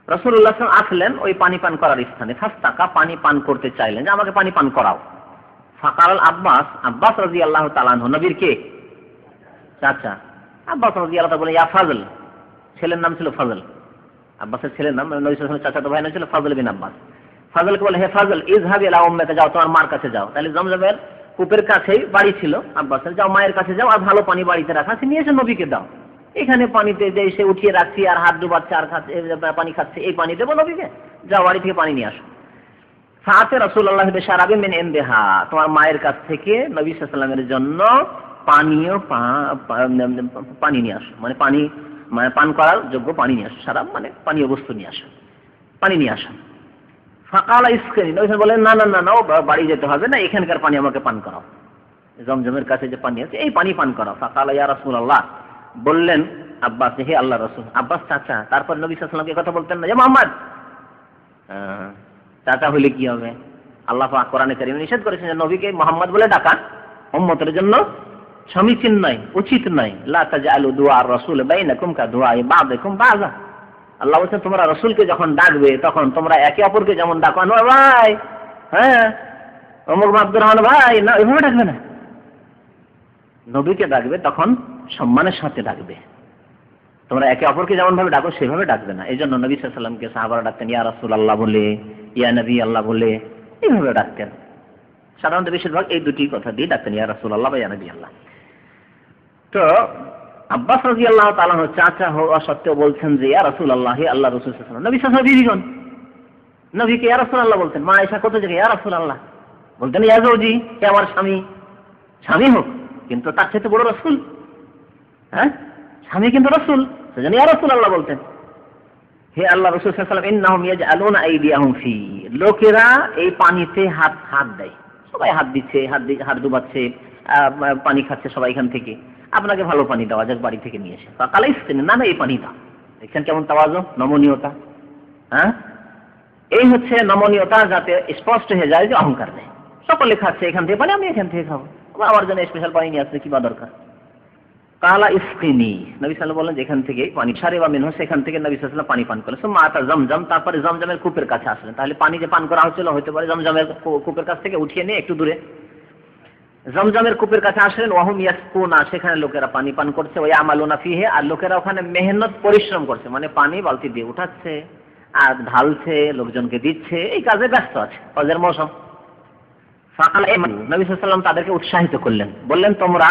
Speaker 1: রাসূলুল্লাহ সাল্লাল্লাহু আলাইহি ওয়াসাল্লাম আসলেন ওই পানি পান করার স্থানে, ফাস্তাকা, পানি পান করতে চাইলেন, যে আমাকে পানি পান করাও। ফাকাল আব্বাস, আব্বাস রাদিয়াল্লাহু তাআলা আনহু, নবীর কে চাচা, আব্বাস রাদিয়াল্লাহু তাআলা বলেন, ইয়া ফাজল, ছেলের নাম ছিল ফাজল, আব্বাসের ছেলের নাম, নবী সাল্লাল্লাহু আলাইহি ওয়াসাল্লাম চাচাতো ভাই নাম ছিল ফাজল বিন আব্বাস। ফাজলকে বলে, হে ফাজল, ইযহাব ইলা উম্মাকা, যাও তোমার মার কাছে যাও। তাহলে জমজমের কূপের কাছেই বাড়ি ছিল আব্বাসের, যাও মায়ের কাছে যাও, আর ভালো পানি বাড়িতে রাখা আছে, নিয়ে এসে নবীকে দাও। এখানে পানিতে যে এসে উঠিয়ে রাখছি আর হাত ডুবাচ্ছে আর খাচ্ছে, পানি খাচ্ছে, এই পানি দেবো নবীকে? যাও বাড়ি থেকে পানি নিয়ে আসো। ফাতে রাসূলুল্লাহ বিশারাবিন মিন ইনদিহা, তোমার মায়ের কাছ থেকে নবী সাল্লাল্লাহু আলাইহি ওয়াসাল্লামের জন্য পানি নিয়ে আসো, মানে পানি, মানে পান করার যোগ্য পানি নিয়ে আসো, সারাব মানে পানীয় বস্তু নিয়ে আসো, পানি নিয়ে আসো। ফাকালা ইসকিনি, নবী সাল্লাল্লাহু আলাইহি ওয়াসাল্লাম বলেন, না না না, বাড়ি যেতে হবে না, এখানকার পানি আমাকে পান করাও, জমজমের কাছে যে পানি আছে এই পানি পান করাও। ফাকালা ইয়া রাসূলুল্লাহ, বললেন আব্বাস, হে আল্লাহ রাসূল, আব্বাস চাচা। তারপর নবী সাল্লাল্লাহু আলাইহি ওয়াসাল্লাম কথা বলতেন না যে মুহাম্মদ, চাচা হলে কি হবে? আল্লাহ পাক কোরআনে কারীমে নিষেধ করেছেন যে নবীকে মুহাম্মদ বলে ডাকা উম্মতের জন্য সমীচীন নয়, উচিত নয়। লা তাজআলু দুআ আর-রাসূল বাইনাকুম কা দুআ বা'দিকুম বা'যা, আল্লাহ বলেছেন তোমরা রাসূলকে যখন ডাকবে তখন তোমরা একে অপরকে যেমন ডাকো, আনোয়ার ভাই, হ্যাঁ, ওমর আব্দুর রহমান ভাই, না, এভাবে ডাকবে না। নবীকে ডাকবে তখন সম্মানের সাথে ডাকবে, তোমরা একে অপরকে যেমন ভাবে ডাকো সেভাবে ডাকবে না। এই জন্য নবী সাল্লাল্লাহু আলাইহি ওয়াসাল্লামকে সাহাবারা ডাকতেন ইয়া রাসূলুল্লাহ বলে, ইয়া নবী আল্লাহ বলে, এইভাবে ডাকতেন। সাধারণত বেশিরভাগ এই দুটি কথা দিয়ে ডাকতেন, ইয়া রাসূলুল্লাহ বা ইয়া নবী আল্লাহ। তো আব্বাস রাদিয়াল্লাহু তাআলা চাচা হওয়া সত্ত্বেও বলছেন যে ইয়া রাসূলুল্লাহ, হে আল্লাহ রাসূল সাল্লাল্লাহু আলাইহি ওয়াসাল্লাম। নবী সাল্লাল্লাহু আলাইহি ওয়াসাল্লাম নবীকে ইয়া রাসূলুল্লাহ বলতেন। মা আয়েশা কত জায়গায় ইয়া রাসূলুল্লাহ বলতেন, ইয়া যাওজি, হে আমার স্বামী, স্বামী হোক, কিন্তু তার চেয়ে বড় রাসূল, হ্যাঁ, স্বামী কিন্তু রাসূল, সেজন্য ইয়া রাসূলুল্লাহ বলতেন। হে আল্লাহ রাসূল সাল্লাল্লাহু আলাইহি ওয়াসাল্লাম, ইন্নাহুম ইয়াজআলুনা আইদিয়াহুম ফি, লোকেরা এই পানিতে হাত দেয়, সবাই হাত দিচ্ছে, হাত ডুবাচ্ছে, পানি খাচ্ছে সবাই এখান থেকে, আপনাকে ভালো পানি দেওয়া যাক বাড়ি থেকে নিয়ে এসে। কালা ইসতেন, না না, এই পানি দাও। দেখছেন কেমন তাওয়াজু, নমনীয়তা, হ্যাঁ, এই হচ্ছে নমনীয়তা, যাতে স্পষ্ট হয়ে যায় যে অহংকার নেই। সকলে খাচ্ছে এখান থেকে পানি, আমি এখান থেকে খাবো, আমার জন্য স্পেশাল পানি নিয়ে আসলে কি বা দরকার। কালা ইসকিনি, নবী সাল্লাল্লাহু বললেন যেখান থেকে পানি সারে বা মিনহু, সেখান থেকে নবী সাল্লাল্লাহু আলাইহি ওয়াসাল্লাম পানি পান করলেন। সুম্মা আতা জমজম, তারপরে জমজমের কূপের কাছে আসলেন। তাহলে পানি যে পান করা হচ্ছিল হতে পারে জমজমের কূপের কাছ থেকে উঠিয়ে নিয়ে একটু দূরে জমজমের কূপের কাছে আসলেন। ওয়াহুম ইয়াসকুনা, সেখানে লোকেরা পানি পান করছে। ওয়া আমালুনা ফিহি, আর লোকেরা ওখানে মেহনত পরিশ্রম করছে, মানে পানি বালতি দিয়ে উঠাচ্ছে আর ঢালছে, লোকজনকে দিচ্ছে, এই কাজে ব্যস্ত আছে, হজের মৌসুম। ফাকাল আমানু, নবী সাল্লাল্লাহু আলাইহি ওয়াসাল্লাম তাদেরকে উৎসাহিত করলেন, বললেন তোমরা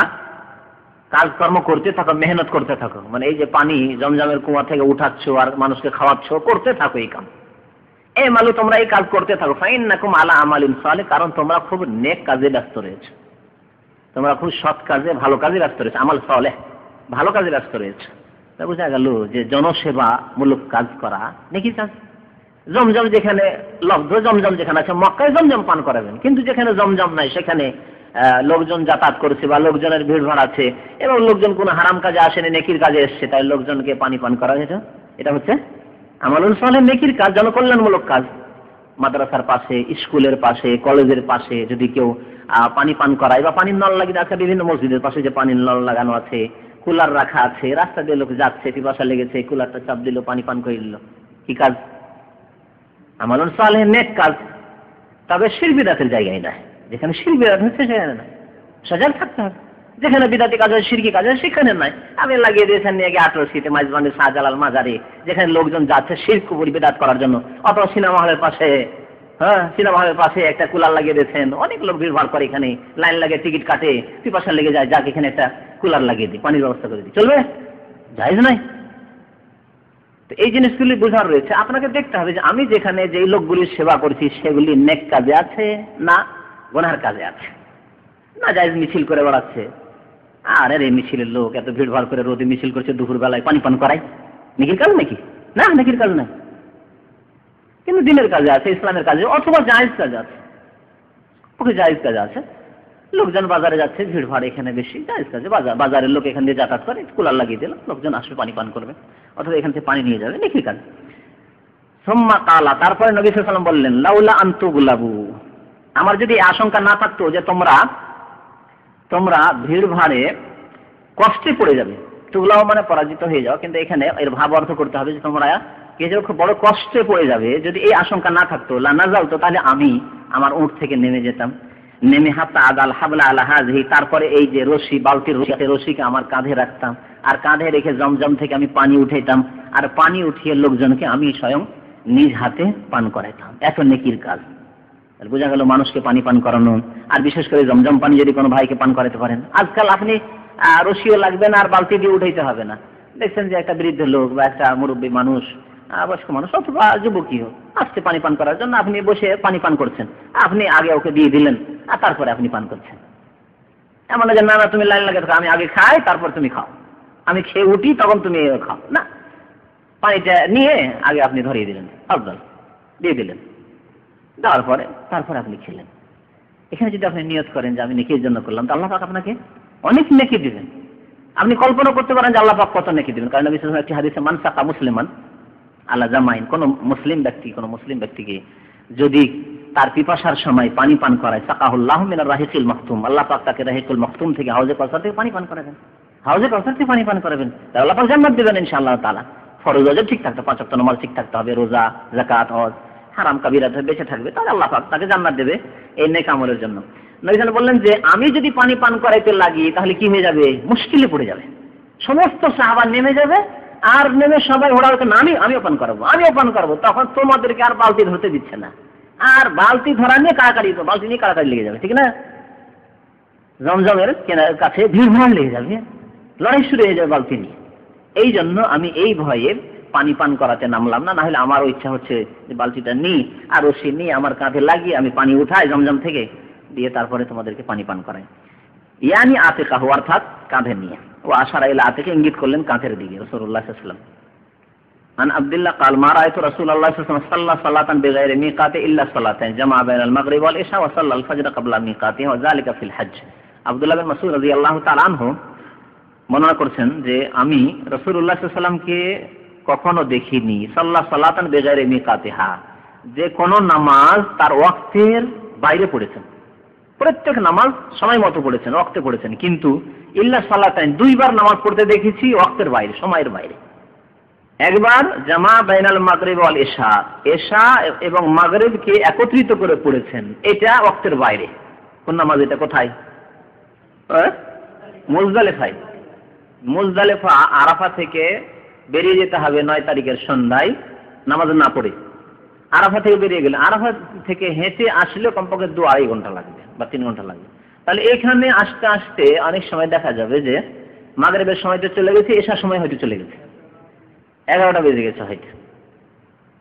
Speaker 1: কাজকর্ম করতে থাকো, মেহনত করতে থাকো, মানে এই যে পানি জমজমের কুয়া থেকে উঠাচ্ছ আর মানুষকে খাওয়াচ্ছ, করতে থাকো এই কাম। এই মালু, তোমরা এই কাজ করতে থাকো। ফাইন্নাকুম আলা আমালিন সালিহ, কারণ তোমরা খুব নেক কাজে ব্যস্ত রয়েছে, তোমরা খুব সৎ কাজে, ভালো কাজে ব্যস্ত রয়েছে, আমাল সালেহ, ভালো কাজে ব্যস্ত রয়েছে। তা বোঝা গেল যে জনসেবা মূলক কাজ করা নেকি কাজ। জমজম যেখানে লব্ধ, জমজম যেখানে আছে, মক্কায় জমজম পান করাবেন, কিন্তু যেখানে জমজম নাই সেখানে লোকজন যাতায়াত করছে বা লোকজনের ভিড় ভাড় আছে এবং লোকজন কোনো হারাম কাজে আসেনি, নেকির কাজে এসছে, তাই লোকজনকে পানি পান করা, এটা হচ্ছে আমালুন সালেহ, নেকির কাজ, জনকল্যাণমূলক কাজ। মাদ্রাসার পাশে, স্কুলের পাশে, কলেজের পাশে যদি কেউ পানি পান করায় বা পানির নল লাগিয়ে আছে, বিভিন্ন মসজিদের পাশে যে পানির নল লাগানো আছে, কুলার রাখা আছে, রাস্তা দিয়ে লোক যাচ্ছে, পিপাসা লেগেছে, কুলারটা চাপ দিল, পানি পান করে দিল, কি কাজ? আমালুন সালেহ, নেক কাজ। তবে শিরক বিদআতের জায়গায় না, যেখানে শিরক বিদআত হচ্ছে সেখানে না, সজাগ থাকতে হবে। যেখানে বিদআতি কাজ হয়, শিরকি কাজ হয়, সেখানে নাই। আপনি লাগিয়ে দিয়েছেন নিয়ে গিয়ে 18 মাইজবান্ডি শাহজালাল মাজারে, যেখানে লোকজন যাচ্ছে শিরক কুফর বিদআত করার জন্য, অথবা সিনেমা হলের পাশে, হ্যাঁ, সিনেমা হলের পাশে একটা কুলার লাগিয়ে দিয়েছেন, অনেক লোক ভিড় ভাড় করে, এখানে লাইন লাগে, টিকিট কাটে, পিপাসা লেগে যায়, যাক এখানে একটা কুলার লাগিয়ে দিই, পানির ব্যবস্থা করে দিই, চলবে? জায়েজ নয়। তো এই জিনিসগুলি বোঝার রয়েছে। আপনাকে দেখতে হবে যে আমি যেখানে যেই লোকগুলির সেবা করছি সেগুলি নেক কাজে আছে না গুনাহের কাজে আছে। না জায়েজ মিছিল করে বেড়াচ্ছে, আর এই মিছিলের লোক এত ভিড়ভাড় করে রোদে মিছিল করছে, দুপুর বেলায় পানি পান করায়, নেকির কাজ নাকি? না, নেকির কাজ নাই, কিন্তু দিনের কাজে আছে, ইসলামের কাজে, অথবা জায়েজ কাজে আছে। ওকে জায়েজ কাজে আছে, লোকজন বাজারে যাচ্ছে, ভিড়ভাড় এখানে বেশি, জায়েজ কাজে বাজারের লোক এখান দিয়ে যাতায়াত করে, কুলার লাগিয়ে দিল, লোকজন আসবে পানি পান করবে, অথবা এখান থেকে পানি নিয়ে যাবে, নেকির কাজ। সুম্মা কালা, তারপরে নবী সাল্লাল্লাহু আলাইহি ওয়াসাল্লাম বললেন, লাউলা আন তুগলাবু, আমার যদি আশঙ্কা না থাকতো যে তোমরা ভিড় ভাড়ে কষ্টে পড়ে যাবে, তুগলাও মানে পরাজিত হয়ে যাও, কিন্তু এখানে এর ভাব অর্থ করতে হবে যে তোমরা কে যে খুব বড় কষ্টে পড়ে যাবে, যদি এই আশঙ্কা না থাকতো লানাজাল, তো তাহলে আমি আমার উট থেকে নেমে যেতাম, নেমে হাত্তা আদাল হাবলা আলা হাযহি, তারপরে এই যে রশি, বালতির রশিকে আমার কাঁধে রাখতাম, আর কাঁধে রেখে জমজম থেকে আমি পানি উঠাইতাম, আর পানি উঠিয়ে লোকজনকে আমি স্বয়ং নিজ হাতে পান করাইতাম। এত নেকির কাজ। বোঝা গেল মানুষকে পানি পান করানো, আর বিশেষ করে জমজম পানি যদি কোনো ভাইকে পান করাতে পারেন। আজকাল আপনি রশিও লাগবে না, আর বালতি দিয়ে উঠাইতে হবে না। দেখছেন যে একটা বৃদ্ধ লোক বা একটা মুরব্বী মানুষ, বয়স্ক মানুষ অথবা যুবকী হোক, আসছে পানি পান করার জন্য, আপনি বসে পানি পান করছেন, আপনি আগে ওকে দিয়ে দিলেন, আর তারপরে আপনি পান করছেন। এমন যে না তুমি লাইন লাগে থাকো, আমি আগে খাই তারপর তুমি খাও, আমি খেয়ে উঠি তখন তুমি খাও না, পানিটা নিয়ে আগে আপনি ধরিয়ে দিলেন, আফদল দিয়ে দিলেন, দেওয়ার পরে তারপরে আপনি খেলেন। এখানে যদি আপনি নিয়ত করেন যে আমি নেকির জন্য করলাম, তো আল্লাহ পাক আপনাকে অনেক নেকি দিবেন। আপনি কল্পনা করতে পারেন যে আল্লাহ পাক কত নেকি দিবেন। কারণ নবী সাল্লাল্লাহু আলাইহি ওয়াসাল্লাম একটি হাদিসে, মান সাকা মুসলিমান আলা জামাইন, কোন মুসলিম ব্যক্তিকে যদি তার পিপাসার সময় পানি পান করায়, সাকাহুল্লাহু মিনার রাহিকিল মাখতুম, আল্লাহ পাক তাকে রাহিকুল মাখতুম থেকে, হাউজে কাউসার থেকে পানি পান করাবেন, হাউজে কাউসার থেকে পানি পান করাবেন, তাহলে আল্লাহ পাক জান্নাত দিবেন ইনশাআল্লাহ তাআলা। ফরজ ওয়াজিব ঠিক থাকতে, 5 ওয়াক্ত নামাজ ঠিক থাকতে হবে, রোজা, যাকাত, হজ, হারাম কাবিরা থেকে বেঁচে থাকবে, তাহলে আল্লাহ পাক তাকে জান্নাত দেবে এই নেক আমলের জন্য। নবী সাল্লাল্লাহু আলাইহি ওয়াসাল্লাম বললেন যে আমি যদি পানি পান করাইতে লাগি তাহলে কি হয়ে যাবে, মুশকিলে পড়ে যাবে, সমস্ত সাহাবা নেমে যাবে, আর নেমে সবাই ওড়াকে আমিও পান করবো, তখন তোমাদেরকে আর বালতি ধরতে দিচ্ছে না, আর বালতি ধরা নিয়ে বালতি নিয়ে কাড়াকাড়ি লেগে যাবে, ঠিক না? জমজমের কাছে ভিড় লেগে যাবে, লড়াই শুরু হয়ে যাবে বালতি নিয়ে। এই জন্য আমি এই ভয়ে পানি পান করাতে নামলাম না, হলে আমারও ইচ্ছা হচ্ছে যে বালতিটা নিই আর রশি নিয়ে আমার কাঁধে লাগিয়ে আমি পানি উঠাই জমজম থেকে, দিয়ে তারপরে তোমাদেরকে পানি পান করাই। ইয়ানি আতিকাহু, অর্থাৎ কাঁধে নিয়ে। ও আশারা ইলা আতিকা, ইঙ্গিত করলেন কাঁধের দিকে রাসূলুল্লাহ সাল্লাল্লাহু আলাইহি ওয়াসাল্লাম। আন আব্দুল্লাহ قال ما رايت رسول الله صلى الله عليه وسلم صلى صلاه بغير ميقات الا صلاتين جمع بين المغرب والعشاء وصلى الفجر قبل ميقاته وذلك في الحج। আব্দুল্লাহ বিন মাসউদ রাদিয়াল্লাহু তাআলা আনহু বর্ণনা করছেন যে আমি রাসূলুল্লাহ সাল্লাল্লাহু আলাইহি ওয়াসাল্লামকে কখনো দেখিনি সালাতান বেগাইরে মিকাতিহা, যে কোন নামাজ তার ওয়াক্তের বাইরে পড়েছেন, প্রত্যেক নামাজ সময় মতো পড়েছেন, ওয়াক্তে পড়েছেন, কিন্তু ইল্লা সালাতাইন, 2 বার নামাজ পড়তে দেখেছি ওয়াক্তের বাইরে, সময়ের বাইরে। একবার জামা বাইনাল মাগরিব ওয়াল ইশা, ইশা এবং মাগরিবকে একত্রিত করে পড়েছেন, এটা ওয়াক্তের বাইরে। কোন নামাজ এটা? কোথায়? মুজদালিফা, আরাফা থেকে বেরিয়ে যেতে হবে 9 তারিখের সন্ধ্যায়, নামাজ না পড়ে আরাফা থেকে বেরিয়ে গেলে, আরাফা থেকে হেঁটে আসলে কমপক্ষে 2-2.5 ঘন্টা লাগবে বা 3 ঘন্টা লাগবে। তাহলে এখানে আসতে আসতে অনেক সময় দেখা যাবে যে মাগরিবের সময়টা চলে গেছে, এশার সময় হয়তো চলে গেছে, 11টা বেজে গেছে, হয়তো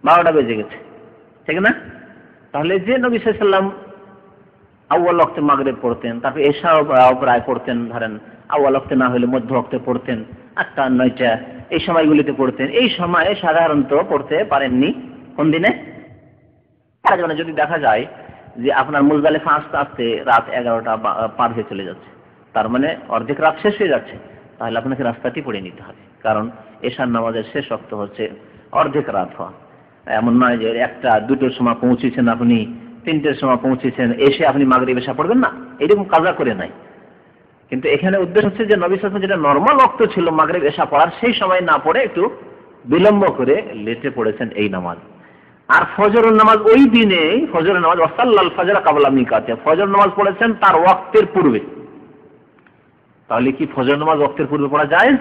Speaker 1: 12টা বেজে গেছে, ঠিক না? তাহলে যে নবী সাল্লাল্লাহু আলাইহি ওয়াসাল্লাম আউয়াল ওয়াক্তে মাগরিব পড়তেন, তারপর এশা প্রায় পড়তেন, ধরেন আউয়াল ওয়াক্তে না হলে মধ্য ওয়াক্তে পড়তেন, 8টা 9টা এই সময়গুলিতে পড়তেন, এই সময়ে সাধারণত পড়তে পারেননি। কোন দিনে? যদি দেখা যায় যে আপনার মুজদালিফা আস্তে আস্তে রাত 11টা পার হয়ে চলে যাচ্ছে, তার মানে অর্ধেক রাত শেষ হয়ে যাচ্ছে, তাহলে আপনাকে রাস্তাটি পড়ে নিতে হবে, কারণ এশার নামাজের শেষ ওয়াক্ত হচ্ছে অর্ধেক রাত হওয়া। এমন নয় যে 1টা 2টোর সময় পৌঁছেছেন, আপনি 3টের সময় পৌঁছেছেন, এসে আপনি মাগরিব এশা পড়বেন না, এরকম কাজা করে নাই। কিন্তু এখানে উদ্দেশ্য হচ্ছে যে নবী সাল্লাল্লাহু আলাইহি ওয়াসাল্লাম যেটা নরমাল ওয়াক্ত ছিল মাগরিব এশা পড়ার, সেই সময় না পড়ে একটু বিলম্ব করে লেটে পড়েছেন এই নামাজ। আর ফজরের নামাজ ওই দিনে, ফজরের নামাজ ওয়াসাল্লাল ফজর ক্বাবলা মিকাতিহি, ফজর নামাজ পড়েছেন তার ওয়াক্তের পূর্বে। তাহলে কি ফজর নামাজ ওয়াক্তের পূর্বে পড়া যায়?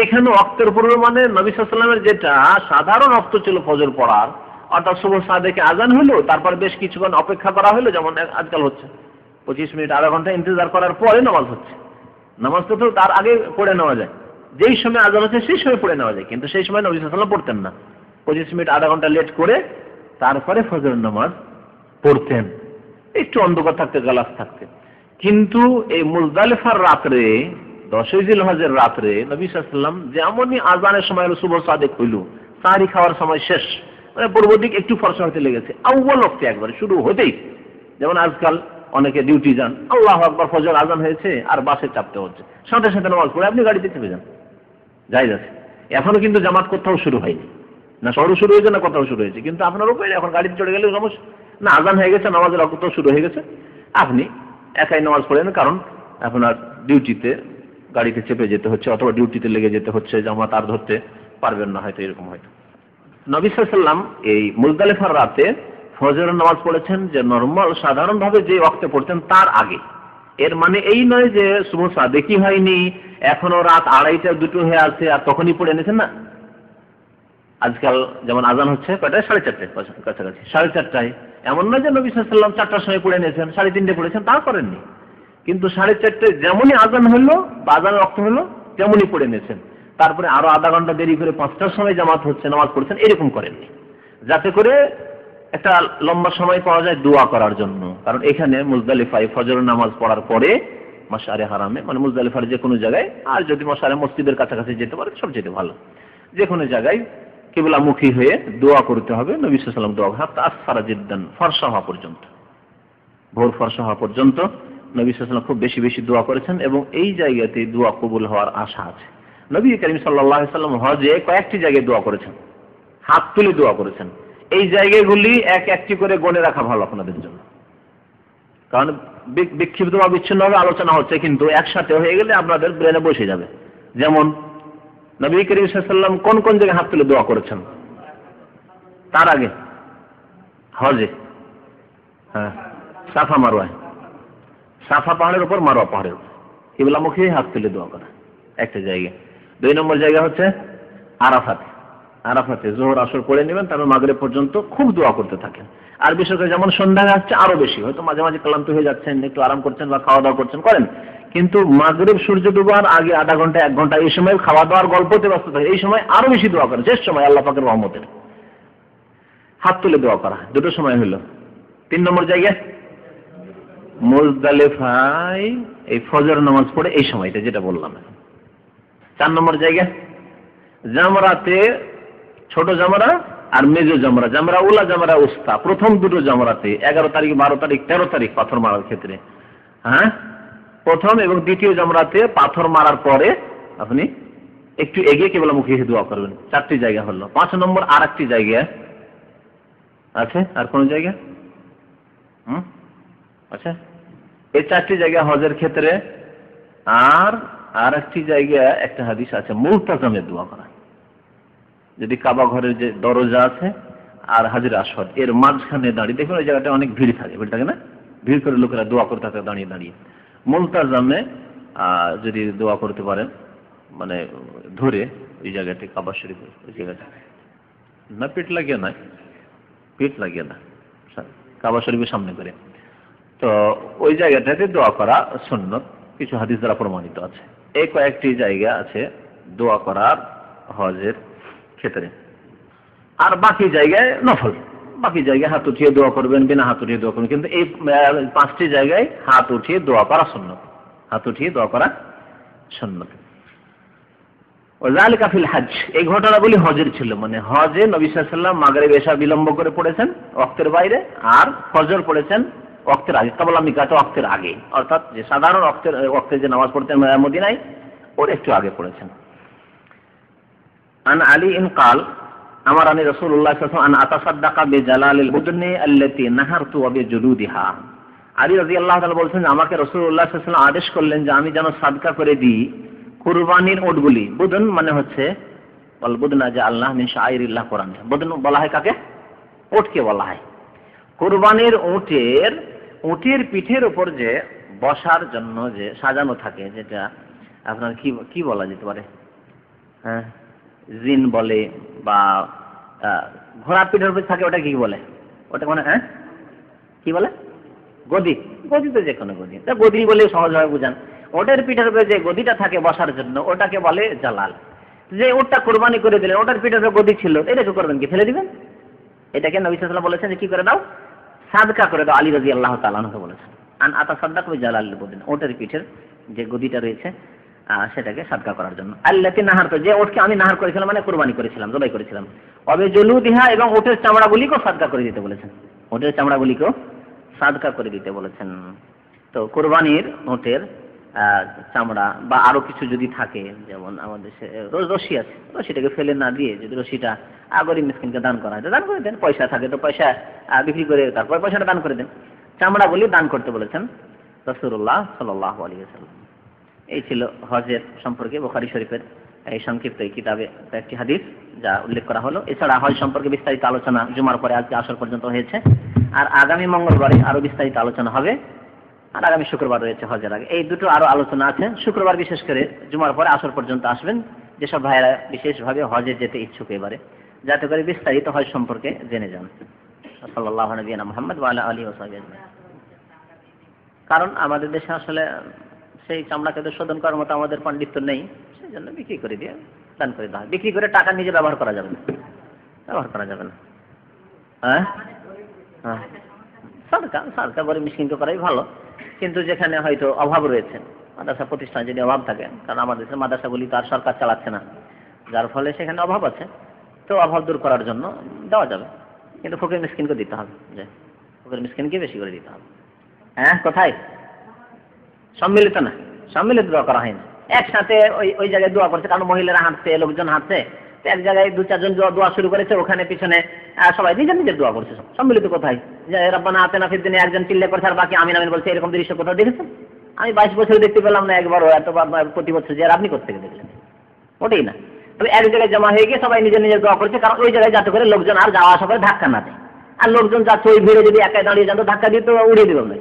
Speaker 1: এখানে ওয়াক্তের পূর্বে মানে নবী সাল্লাল্লাহু আলাইহি ওয়াসাল্লামের যেটা সাধারণ ওয়াক্ত ছিল ফজর পড়ার, অর্থাৎ সুবহ সাদেকে আজান হলো, তারপর বেশ কিছুক্ষণ অপেক্ষা করা হলো, যেমন আজকাল হচ্ছে 25 মিনিট আধা ঘন্টা ইন্তজার করার পরে নামাজ হচ্ছে। নামাজ তো তার আগে পড়ে নেওয়া যায়,
Speaker 2: যেই সময় আজান হচ্ছে সেই সময় পড়ে নেওয়া যায়, কিন্তু সেই সময় নবী সাল্লাল্লাহু আলাইহি ওয়াসাল্লাম পড়তেন না। 25 মিনিট আধা ঘন্টা লেট করে তারপরে ফজরের নামাজ পড়তেন, একটু অন্ধকার থাকতে, গালাস থাকতে। কিন্তু এই মুজদালিফার রাত্রে, 10 জিলহজের রাত্রে নবী সাল্লাল্লাহু আলাইহি ওয়াসাল্লাম যেমনই আজানের সময় হলো, শুভ সাদেক হইল, সাহরি খাওয়ার সময় শেষ, মানে পূর্ব দিক একটু ফর্সা হতে লেগেছে, আউয়াল ওয়াক্তে একবারে শুরু হতেই, যেমন আজকাল অনেকে ডিউটি যান, আল্লাহু আকবার ফজর আজান হয়েছে আর বাসে চাপতে হচ্ছে, সাথে সাথে নামাজ পড়ে আপনি গাড়িতে চেপে যান, জায়েজ আছে। এখনো কিন্তু জামাত কোথাও শুরু হয়নি, না শহরে শুরু হয়েছে না কোথাও শুরু হয়েছে, কিন্তু আপনার উপরে এখন গাড়িতে চড়ে গেলে সমস্যা না, আজান হয়ে গেছে, নামাজের অক্ত শুরু হয়ে গেছে, আপনি একাই নামাজ পড়েন, কারণ আপনার ডিউটিতে গাড়িতে চেপে যেতে হচ্ছে অথবা ডিউটিতে লেগে যেতে হচ্ছে, জামাত আর ধরতে পারবেন না হয়তো, এরকম হয়তো। নবী সাল্লাল্লাহু আলাইহি ওয়াসাল্লাম এই মুজদালিফার রাতে ফজরের নামাজ পড়েছেন যে নরমাল সাধারণভাবে যে ওয়াক্তে পড়তেন তার আগে। এর মানে এই নয় যে শুভ সাদেকি হয়নি, এখনো রাত 2:30 2টো হয়ে আছে আর তখনই পড়ে নিয়েছেন না। আজকাল যেমন আজান হচ্ছে কয়টায়, 4:30 কাছাকাছি, 4:30টায়, এমন নয় যে নবী সাল্লাল্লাহু আলাইহি ওয়াসাল্লাম 4টার সময় পড়ে নিয়েছেন, 3:30 পড়েছেন, তা করেননি। কিন্তু 4:30টায় যেমনই আজান হলো বা আজানের রক্ত হলো তেমনই পড়ে নিয়েছেন, তারপরে আরো আধা ঘন্টা দেরি করে 5টার সময় জামাত হচ্ছে নামাজ পড়ছেন, এরকম করেননি, যাতে করে একটা লম্বা সময় পাওয়া যায় দোয়া করার জন্য। কারণ এখানে মুজদালিফায় ফজরের নামাজ পড়ার পরে মাশআরে হারামে, মানে মুজদালিফার যে কোনো জায়গায়, আর যদি মাশআরে মসজিদের কাছাকাছি যেতে পারে সবচেয়ে ভালো, যে কোনো জায়গায় কিবলামুখী হয়ে দোয়া করতে হবে। নবী সাল্লাল্লাহু আলাইহি ওয়াসাল্লাম দোয়া হাত্তা আসফারা জিদ্দান, ফর্সা হওয়া পর্যন্ত, ভোর ফর্সা হওয়া পর্যন্ত নবী সাল্লাল্লাহু আলাইহি ওয়াসাল্লাম খুব বেশি বেশি দোয়া করেছেন, এবং এই জায়গাতে দোয়া কবুল হওয়ার আশা আছে। নবী করিম সাল্লাল্লাহু আলাইহি ওয়াসাল্লাম হজে কয়েকটি জায়গায় দোয়া করেছেন, হাত তুলে দোয়া করেছেন। এই জায়গাগুলি এক একটি করে গণে রাখা ভালো আপনাদের জন্য, কারণ বিক্ষিপ্ত বা বিচ্ছিন্নভাবে আলোচনা হচ্ছে, কিন্তু একসাথে হয়ে গেলে আপনাদের ব্রেনে বসে যাবে। যেমন নবী করিম সাল্লাল্লাহু আলাইহি ওয়াসাল্লাম কোন কোন জায়গায় হাত তুলে দোয়া করেছেন তার আগে হজে? হ্যাঁ, সাফা মারওয়ায়, সাফা পাহাড়ের উপর, মারওয়া পাহাড়ের উপর কিবলামুখী হাত তুলে দোয়া করা একটা জায়গা। 2 নম্বর জায়গা হচ্ছে আরাফাতে, আরাফাতে জোহর আসর পড়ে নেবেন, তারপর মাগরিব পর্যন্ত খুব দোয়া করতে থাকেন। আর বিশেষ করে যেমন সন্ধ্যা আসছে আরো বেশি, হয়তো মাঝে মাঝে ক্লান্ত হয়ে যাচ্ছেন, একটু আরাম করছেন বা খাওয়া দাওয়া করছেন, করেন, কিন্তু মাগরিব সূর্য ডুবার আগে আধা ঘন্টা 1 ঘন্টা এই সময় খাওয়া দাওয়ার গল্পতে ব্যস্ত থাকে, এই সময় আরো বেশি দোয়া করেন, শেষ সময় আল্লাহ পাকের রহমতের হাত তুলে দোয়া করা। 2টো সময় হলো। 3 নম্বর জায়গা মুজদালিফায় এই ফজর নামাজ পড়ে এই সময়টা যেটা বললাম। 4 নম্বর জায়গা জামরাতে, ছোট জামরা আর মেজো জামরা, জামরা উলা জামরা উস্তা, প্রথম 2টো জামরাতে 11 তারিখ 12 তারিখ 13 তারিখ পাথর মারার ক্ষেত্রে, হ্যাঁ, প্রথম এবং দ্বিতীয় জামরাতে পাথর মারার পরে আপনি একটু এগিয়ে কিবলামুখী দোয়া করবেন। 4টি জায়গা হলো। 5 নম্বর আর একটি জায়গা আছে, আর কোন জায়গা? আচ্ছা, এই 4টি জায়গা হজের ক্ষেত্রে। আর একটি জায়গা, একটা হাদিস আছে মুলতাজামে দোয়া করা, যদি কাবা ঘরের যে দরজা আছে আর হাজরে আসওয়াদ এর মাঝখানে দাঁড়িয়ে, দেখুন ওই জায়গাটা অনেক ভিড় থাকে, ভিড় থাকে না, ভিড় করে লোকেরা দোয়া করতে থাকে দাঁড়িয়ে দাঁড়িয়ে। মুলতাজামে যদি দোয়া করতে পারেন, মানে ধরে ওই জায়গাটি, কাবা শরীফের ওই জায়গাটা, না পিঠ লাগিয়ে নয়, পিঠ লাগিয়ে না, কাবা শরীফের সামনে করে, তো ওই জায়গাটাতে দোয়া করা সুন্নত, কিছু হাদিস দ্বারা প্রমাণিত আছে। এই কয়েকটি জায়গা আছে দোয়া করার হজের ক্ষেত্রে। আর বাকি জায়গায় নফল, বাকি জায়গায় হাত উঠিয়ে দোয়া করবেন, বিনা হাত উঠিয়ে দোয়া করবেন, কিন্তু এই 5টি জায়গায় হাত উঠিয়ে দোয়া করা সুন্নত, হাত উঠিয়ে দোয়া করা সুন্নত। ওয়াযালিকা ফিল হজ, এই ঘটনাগুলি হজের ছিল, মানে হজে নবী সাল্লাল্লাহু আলাইহি ওয়াসাল্লাম মাগরিব এশা বিলম্ব করে পড়েছেন ওয়াক্তের বাইরে, আর ফজর পড়েছেন ওয়াক্তের আগে, ক্বাবলা মিকাত ওয়াক্তের আগে, অর্থাৎ যে সাধারণ ওয়াক্তে যে নামাজ পড়তেন মদিনায় ওর একটু আগে পড়েছেন। আন আলী ইন কাল আমারানি রাসূলুল্লাহ সাল্লাল্লাহু আলাইহি ওয়াসাল্লাম আন আতাসাদদাকা বিজালালিল বুদনি আল্লাতী নাহারতু ওয়া বিজুলুদিহা। আলী রাদিয়াল্লাহু তাআলা বলেছেন, আমাকে রাসূলুল্লাহ সাল্লাল্লাহু আলাইহি ওয়াসাল্লাম আদেশ করলেন যে আমি যেন সাদকা করে দিই কুরবানির উটগুলি। বুদন মানে হচ্ছে ওয়াল বুদনা জাআলনা মিন শাআইরিল্লাহ, কোরআনে বুদন বলা হয় কাকে? উটকে বলা হয়। কুরবানির উটের পিঠের উপর যে বসার জন্য যে সাজানো থাকে, যেটা আপনার কি বলা যেতে পারে, হ্যাঁ, জিন বলে, বা ঘোড়ার পিঠের উপর থাকে, ওটা কি বলে? ওটা মানে হ্যাঁ কি বলে? গদি। গদি তো যে কোনো গদি, তা গদি বলে সহজভাবে বুঝান।
Speaker 1: ওটের পিঠের উপরে যে গদিটা থাকে বসার জন্য ওটাকে বলে জালাল। যে ওটটা কোরবানি করে দিলেন, ওটার পিঠের উপরে গদি ছিল, এটাকে করবেন কি, ফেলে দিবেন? এটাকে নবী সাল্লাল্লাহু আলাইহি ওয়াসাল্লাম বলেছেন যে কি করে দাও, সাদকা করে দাও। আলী রাদিয়াল্লাহু তাআলা আনহু বলেছেন আন আতাসাদদাক বিজালালিল বদিন, ওটের পিঠের যে গদিটা রয়েছে সেটাকে সাদকা করার জন্য। আল্লাতি নাহার, যে ওটকে আমি নাহার করেছিলাম মানে কুরবানি করেছিলাম, জবাই করেছিলাম। অবে জলুদিহা, এবং ওটের চামড়াগুলিকেও সাদকা করে দিতে বলেছেন, ওটের চামড়াগুলিকেও সাদকা করে দিতে বলেছেন। তো কুরবানির ওটের চামড়া বা আরো কিছু যদি থাকে, যেমন আমাদের রশি আছে, রশিটাকে ফেলে না দিয়ে যদি রশিটা গরিব মিসকিনকে দান করা হয়, দান করে দেন। পয়সা থাকে তো পয়সা বিক্রি করে তারপর পয়সাটা দান করে দেন। চামড়াগুলি দান করতে বলেছেন রাসূলুল্লাহ সাল্লাল্লাহু আলাইহি ওয়াসাল্লাম। এই ছিল হজের সম্পর্কে বুখারী শরীফের এই সংক্ষিপ্ত এই কিতাবে একটি হাদিস যা উল্লেখ করা হলো। এছাড়া হজ সম্পর্কে বিস্তারিত আলোচনা জুমার পরে আজকে আসর পর্যন্ত হয়েছে, আর আগামী মঙ্গলবারে আরো বিস্তারিত আলোচনা হবে, আর আগামী শুক্রবার রয়েছে হজের আগে। এই দুটো আরো আলোচনা আছে। শুক্রবার বিশেষ করে জুমার পরে আসর পর্যন্ত আসবেন যেসব ভাইয়েরা বিশেষভাবে হজে যেতে ইচ্ছুক এবারে, যাতে করে বিস্তারিত হজ সম্পর্কে জেনে যান। সাল্লাল্লাহু আলাইহি মুহাম্মদ ওয়া আলা আলিহি ওয়া সাহবিহি আজমাইন। কারণ আমাদের দেশে আসলে সেই চামড়াকে তো শোধন করার মতো আমাদের পাণ্ডিত্য নেই, সেই জন্য বিক্রি করে দিয়ে দান করে দেওয়া হয়। বিক্রি করে টাকা নিজে ব্যবহার করা যাবে না, ব্যবহার করা যাবে না। হ্যাঁ হ্যাঁ, সরকার গরিব মিসকিনকে করাই ভালো, কিন্তু যেখানে হয়তো অভাব রয়েছে, মাদ্রাসা প্রতিষ্ঠান যদি অভাব থাকে, কারণ আমাদের দেশের মাদ্রাসাগুলি তো আর সরকার চালাচ্ছে না, যার ফলে সেখানে অভাব আছে, তো অভাব দূর করার জন্য দেওয়া যাবে, কিন্তু ফকির মিসকিনকে দিতে হবে, যে ফকির মিসকিনকে বেশি করে দিতে হবে। হ্যাঁ, কোথায় সম্মিলিত না, সম্মিলিত দোয়া করা হয়নি, একসাথে ওই জায়গায় দোয়া করছে, কারণ মহিলারা হাঁটছে, লোকজন হাঁটছে, তো এক জায়গায় দু চারজন দোয়া শুরু করেছে, ওখানে পিছনে সবাই নিজের নিজের দোয়া করছে। সম্মিলিত কোথায়, যে রব্বানা আতিনা ফিদ দুনিয়া একজন চিল্লে করছে আর বাকি আমিন আমিন বলছে, এরকম দৃশ্য কোথাও দেখেছেন? আমি 22 বছর দেখতে পেলাম না একবারও, এতবার প্রতি বছর যে, আর আপনি কোথা থেকে দেখলেন? ওটাই না, তবে এক জায়গায় জমা হয়ে গিয়ে সবাই নিজের নিজের দোয়া করছে, কারণ ওই জায়গায় যাতে করে লোকজন আর যাওয়া আসা করে ধাক্কা না দেয়, আর লোকজন যাচ্ছে ওই ভিড়ে যদি একাই দাঁড়িয়ে যান তো ধাক্কা দিয়ে তো উড়িয়ে দেবেন না,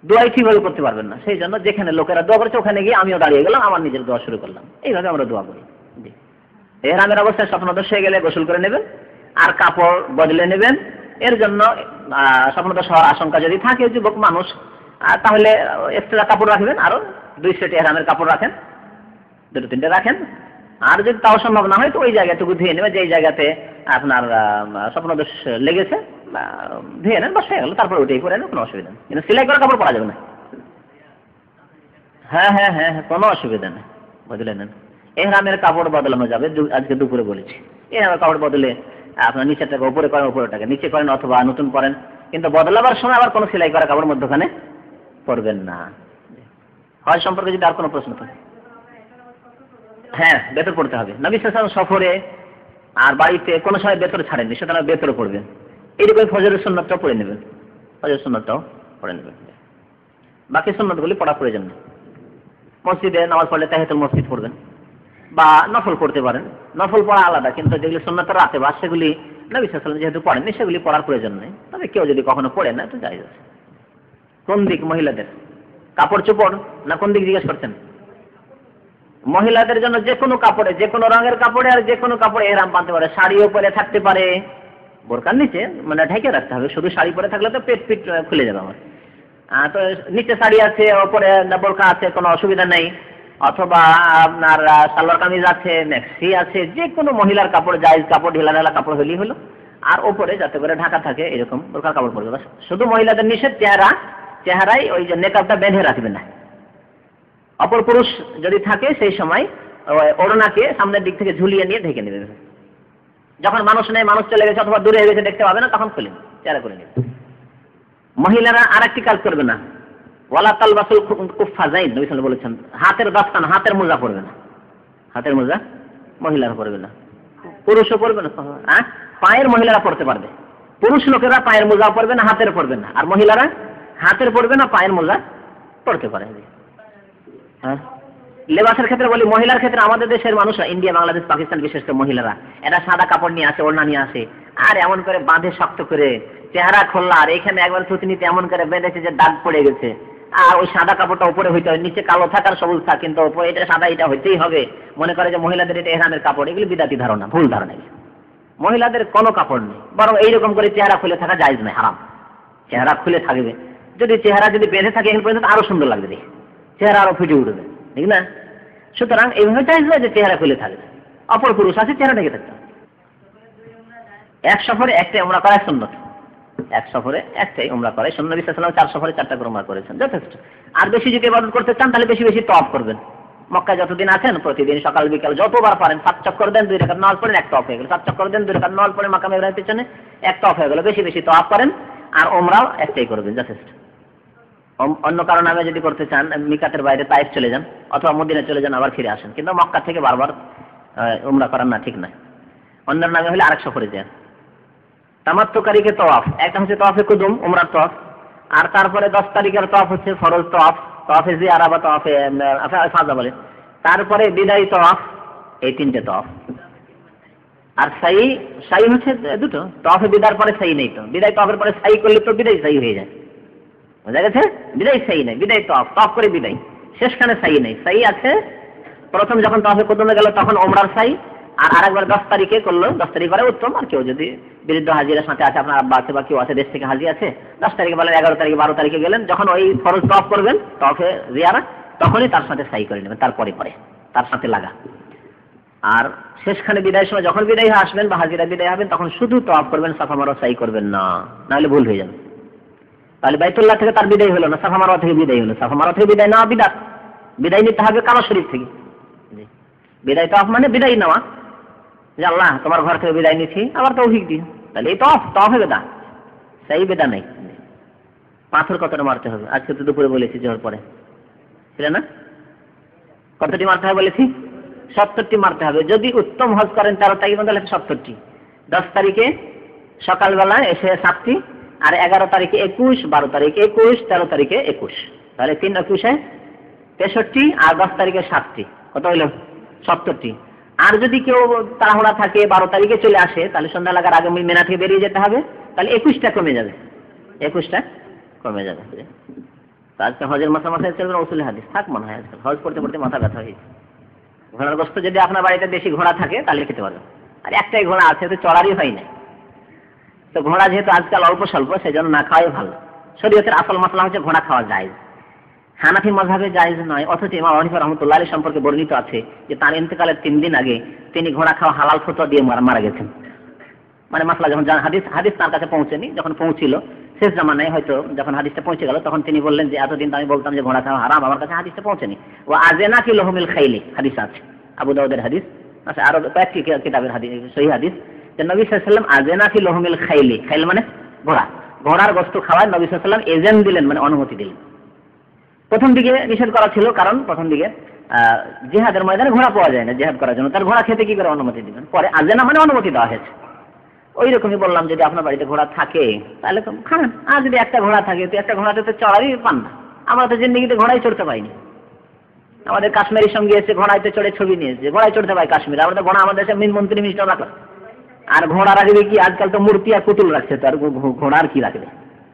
Speaker 1: দোয়াই ঠিকভাবে করতে পারবেন না। সেই জন্য যেখানে লোকেরা দোয়া করছে ওখানে গিয়ে আমিও দাঁড়িয়ে গেলাম, আমার নিজের দোয়া শুরু করলাম, এইভাবে আমরা দোয়া করি। জি, এহরামের অবস্থায় স্বপ্নদোষ হয়ে গেলে গোসল করে নেবেন আর কাপড় বদলে নেবেন। এর জন্য স্বপ্নদোষ হওয়ার আশঙ্কা যদি থাকে যুবক মানুষ, তাহলে এক্সট্রা কাপড় রাখবেন, আরো 2 সেট এহরামের কাপড় রাখেন, 2-3টে রাখেন। আর যদি তাও সম্ভব না হয় তো ওই জায়গাটুকু ধুয়ে নেবে, যেই জায়গাতে আপনার স্বপ্নদোষ লেগেছে ধুয়ে নেন, বাস হয়ে গেল, তারপর ওইটাই পরে নেন, কোনো অসুবিধা নেই। কিন্তু সেলাই করা কাপড় পরা যাবে না। হ্যাঁ হ্যাঁ হ্যাঁ হ্যাঁ, কোনো অসুবিধা নেই, বদলে নেন। এহরামের কাপড় বদলানো যাবে, আজকে দুপুরে বলেছি। এহরামের কাপড় বদলে আপনার নিচেরটাকে উপরে করেন, উপরেটাকে নিচে করেন, অথবা নতুন পরেন, কিন্তু বদলাবার সময় আবার কোনো সেলাই করা কাপড় মধ্যখানে পরবেন না। হজ সম্পর্কে যদি আর কোনো প্রশ্ন থাকে? হ্যাঁ, বেতর পড়তে হবে। নবী সাল্লাল্লাহু আলাইহি ওয়াসাল্লাম সফরে আর বাড়িতে কোনো সময় বেতর ছাড়েননি, সুতরাং বেতরও পড়বেন। এইরকম ফজরের সুন্নতটাও পড়ে নেবেন, ফজরের সুন্নতটাও পড়ে নেবেন, বাকি সুন্নতগুলি পড়া প্রয়োজন নেই। মসজিদে নামাজ পড়লে তাহিয়াতুল মসজিদ পড়বেন, বা নফল পড়তে পারেন, নফল পড়া আলাদা, কিন্তু যেগুলি সুন্নত রাতে বা সেগুলি নবী সাল্লাল্লাহু আলাইহি ওয়াসাল্লাম যেহেতু পড়েননি সেগুলি পড়ার প্রয়োজন নেই। তবে কেউ যদি কখনো পড়ে না তো জায়েজ আছে। কোন দিক মহিলাদের কাপড় চোপড় না কোন দিক জিজ্ঞেস করছেন? মহিলাদের জন্য যে কোনো কাপড়ে, যে কোনো রঙের কাপড়ে আর যে কোনো কাপড়ে এহরাম বাঁধতে পারে, শাড়িও পরে থাকতে পারে, বোরকার নিচে মানে ঢেকে রাখতে হবে, শুধু শাড়ি পরে থাকলে তো পেট খুলে যাবে আমার। তো নিচে শাড়ি আছে, ওপরে বোরকা আছে, কোনো অসুবিধা নেই, অথবা আপনার সালোয়ার কামিজ আছে, ম্যাক্সি আছে, যে কোনো মহিলার কাপড়, জায়েজ কাপড়, ঢিলা ঢালা কাপড় হলেই হলো, আর ওপরে যাতে করে ঢাকা থাকে এরকম বোরকার কাপড় পরবে। শুধু মহিলাদের নিষেধ চেহারায় ওই যে নেকাবটা বেঁধে রাখবে না। অপর পুরুষ যদি থাকে সেই সময় ওড়নাকে সামনের দিক থেকে ঝুলিয়ে নিয়ে ঢেকে নেবে। যখন মানুষ নেই, মানুষ চলে গেছে অথবা দূরে গেছে দেখতে পাবে না, তখন খুলে চেহারা করে নেবে। মহিলারা আর একটি কাজ করবে না, ওয়ালা তালবাসুল কুফফাজাইন, নবী সাল্লাল্লাহু আলাইহি ওয়াসাল্লাম বলেছেন হাতের দস্তানা, হাতের মোজা পরবে না, হাতের মোজা মহিলারা পরবে না, পুরুষও পরবে না। পায়ের মহিলারা পরতে পারবে, পুরুষ লোকেরা পায়ের মোজা পরবে না, হাতের পরবে না, আর মহিলারা হাতের পরবে না, পায়ের মোজা পরতে পারে। হ্যাঁ, লেবাসের ক্ষেত্রে বলি, মহিলার ক্ষেত্রে আমাদের দেশের মানুষরা, ইন্ডিয়া, বাংলাদেশ, পাকিস্তান, বিশেষ করে মহিলারা, এরা সাদা কাপড় নিয়ে আসে, ওড়না নিয়ে আসে, আর এমন করে বাঁধে শক্ত করে, চেহারা খোলা, আর এখানে একবার থুতনিতে এমন করে বেঁধেছে যে দাগ পড়ে গেছে, আর ওই সাদা কাপড়টা উপরে হইতে হয়, নিচে কালো থাকার সবুজ থাক, কিন্তু উপরে এটা সাদা, এটা হইতেই হবে, মনে করে যে মহিলাদের এটা এহরামের কাপড়। এগুলি বিদাতি ধারণা, ভুল ধারণা। মহিলাদের কোনো কাপড় নেই, বরং এইরকম করে চেহারা খুলে থাকা জায়েজ নয়, হারাম। চেহারা খুলে থাকবে, যদি চেহারা যদি বেঁধে থাকে এখন পর্যন্ত আরো সুন্দর লাগবে দেখে, চেহারা আরো ফুটে উঠবে, ঠিক না? সুতরাং এইভাবে চাইজ না যে চেহারা খুলে থাকবে, অপর পুরুষ আছে চেহারা ঢেকে থাকতে। এক সফরে একটাই উমরা করা সুন্নত, এক সফরে একটাই উমরা করে। নবী সাল্লাল্লাহু আলাইহি ওয়াসাল্লাম 4 সফরে 4টা করে উমরা করেছেন, যথেষ্ট। আর বেশি যদি ইবাদত করতে চান তাহলে বেশি বেশি তওয়াফ করবেন। মক্কায় যতদিন আছেন প্রতিদিন সকাল বিকাল যতবার পারেন 7 চক্কর দেন, 2 রাকাত নামাজ পড়েন, 1 তওয়াফ হয়ে গেল। 7 চক্কর দেন, 2 রাকাত নামাজ পড়েন মাকামে ইব্রাহিমের পেছনে, 1 তওয়াফ হয়ে গেল। বেশি বেশি তওয়াফ করেন আর উমরাও একটাই করবেন, যথেষ্ট। অন্য কারণে আমি যদি করতে চান মিকাতের বাইরে তায়েফ চলে যান অথবা মদিনা চলে যান, আবার ফিরে আসেন, কিন্তু মক্কা থেকে বারবার উমরা করার না, ঠিক নয়। অন্যের নামে হলে আরেক সফরে যান। তামাত্তুকারীকে তওয়াফ, একটা হচ্ছে তওয়াফে কুদুম উমরার তওয়াফ, আর তারপরে 10 তারিখের তওয়াফ হচ্ছে ফরজ তওয়াফ, তওয়াফে জিয়ারা বা তওয়াফে ফাজা বলে। তারপরে বিদায়ী তওয়াফ, এই 3টে তওয়াফ। আর সাই হচ্ছে দুটো, তওয়াফে বিদার পরে সাই নেই, তো বিদায়ী তওয়াফের পরে সাই করলে তো বিদায়ী সাই হয়ে যায়, বুঝা গেছে? বিদায়ী সাই নেই, বিদায়ী তওয়াফ, তওয়াফ করে বিদায়ী, শেষখানে সাই নেই। সাই আছে প্রথম যখন তওয়াফে কুদুমে গেল তখন উমরার সাই, আর আরেকবার 10 তারিখে করলো, 10 তারিখ করে উত্তম। আর কেউ যদি বিরুদ্ধ হাজিরার সাথে আছে, আপনার আব্বা আছে বা কেউ আছে দেশ থেকে হাজির আছে, 10 তারিখে বলেন, 11 তারিখে 12 তারিখে গেলেন, যখন ওই ফরজ তওয়াফ করবেন তওয়াফে জিয়ারা, তখনই তার সাথে সাই করে নেবেন, তারপরে পরে তার সাথে লাগা। আর শেষখানে বিদায়ের সময় যখন বিদায় হয়ে আসবেন বা হাজিরা বিদায় হবেন, তখন শুধু তওয়াফ করবেন, সাফা মারওয়া সাই করবেন না, নাহলে ভুল হয়ে যাবে। তাহলে বাইতুল্লাহ থেকে তার বিদায় হলো না, সাফা মারওয়া থেকে বিদায় হলো। সাফা মারওয়া থেকে বিদায় নেওয়া বিদআত, বিদায় নিতে হবে কাবা শরীফ থেকে। বিদায় তওয়াফ মানে বিদায় নেওয়া, যে আল্লাহ তোমার ঘর থেকে বিদায় নিচ্ছি, আবার তৌফিক দিন, তাহলে এই তওয়াফে বিদআত, সেই বিদআত নেই। পাথর কতটা মারতে হবে? আজকে তো দুপুরে বলেছি, জোহর পরে ছিল না? কতটি মারতে হবে বলেছি? 70টি মারতে হবে। যদি উত্তম হজ করেন 13 তারিখ তাহলে 70টি। 10 তারিখে সকালবেলা এসে 7টি, আর 11 তারিখে 21, 12 তারিখে 21, 13 তারিখে 21, তাহলে 3 21 63, আর 10 তারিখে 7টি, কত হইল? 70টি। আর যদি কেউ তাড়াহুড়া থাকে 12 তারিখে চলে আসে, তাহলে সন্ধ্যা লাগার আগে মিনা থেকে বেরিয়ে যেতে হবে, তাহলে 21টা কমে যাবে, 21টা কমে যাবে। আজকে হজের মাথায় চলবে উসুল হাদিস থাক, মনে হয় আজকাল হজ করতে করতে মাথা ব্যথা হয়েছে। ঘোড়ার গোস্ত যদি আপনার বাড়িতে বেশি ঘোড়া থাকে তাহলে খেতে পারবেন, আর একটাই ঘোড়া আছে তো চড়ারই হয় না, তো ঘোড়া যেহেতু আজকাল অল্প স্বল্প, সেই জন্য না খাওয়াই ভালো। শরীয়তের আসল মাসলা হচ্ছে ঘোড়া খাওয়া জায়েজ, হানাফি মাযহাবে জায়েজ নয়। অথচ ইমাম আবু হানিফা রাহমাতুল্লাহ আলাইহি সম্পর্কে বর্ণিত আছে যে তার ইন্তেকালের 3 দিন আগে তিনি ঘোড়া খাওয়া হালাল ফতোয়া দিয়ে মারা গেছেন। মানে মাসলা যখন হাদিস তার কাছে পৌঁছেনি, যখন পৌঁছিল শেষ জামানায়, হয়তো যখন হাদিসটা পৌঁছে গেল, তখন তিনি বললেন যে এতদিন তো আমি বলতাম যে ঘোড়া খাওয়া হারাম, আমার কাছে হাদিসটা পৌঁছেনি। ও আজেনা কি লহমিল খাইলি হাদিস আছে, আবু দাউদের হাদিস আছে, আরো কয়েকটি কিতাবের হাদিস, সহিহ হাদিস, যে নবী সাল্লাল্লাহু আলাইহি ওয়াসাল্লাম আজেনা কি লহমিল খাইলি, খাইল মানে ঘোড়া, ঘোড়ার গোশত খাওয়ায় নবী সাল্লাল্লাহু আলাইহি ওয়াসাল্লাম এজেন দিলেন, মানে অনুমতি দিলেন। প্রথম দিকে নিষেধ করা ছিল, কারণ প্রথম দিকে জিহাদের ময়দানে ঘোড়া পাওয়া যায় না জিহাদ করার জন্য, তার ঘোড়া খেতে কি করে অনুমতি দিবেন? পরে আজেনা মানে অনুমতি দেওয়া হয়েছে। ওই রকমই বললাম, যদি আপনার বাড়িতে ঘোড়া থাকে তাহলে খান, আর যদি একটা ঘোড়া থাকে তো একটা ঘোড়াতে তো চড়ারই পান না। আমরা তো জিন্দেগিতে ঘোড়াই চড়তে পাইনি। আমাদের কাশ্মীরের সঙ্গে এসে ঘোড়াইতে চড়ে ছবি নিয়েছে, ঘোড়ায় চড়তে পাই কাশ্মীরে। আমরা তো ঘোড়া আমাদের দেশে মন্ত্রী মিনিস্টার রাখলাম, আর ঘোড়া রাখবে কি? আজকাল তো মূর্তি আর পুতুল রাখছে, তো আর ঘোড়া আর কি রাখবে?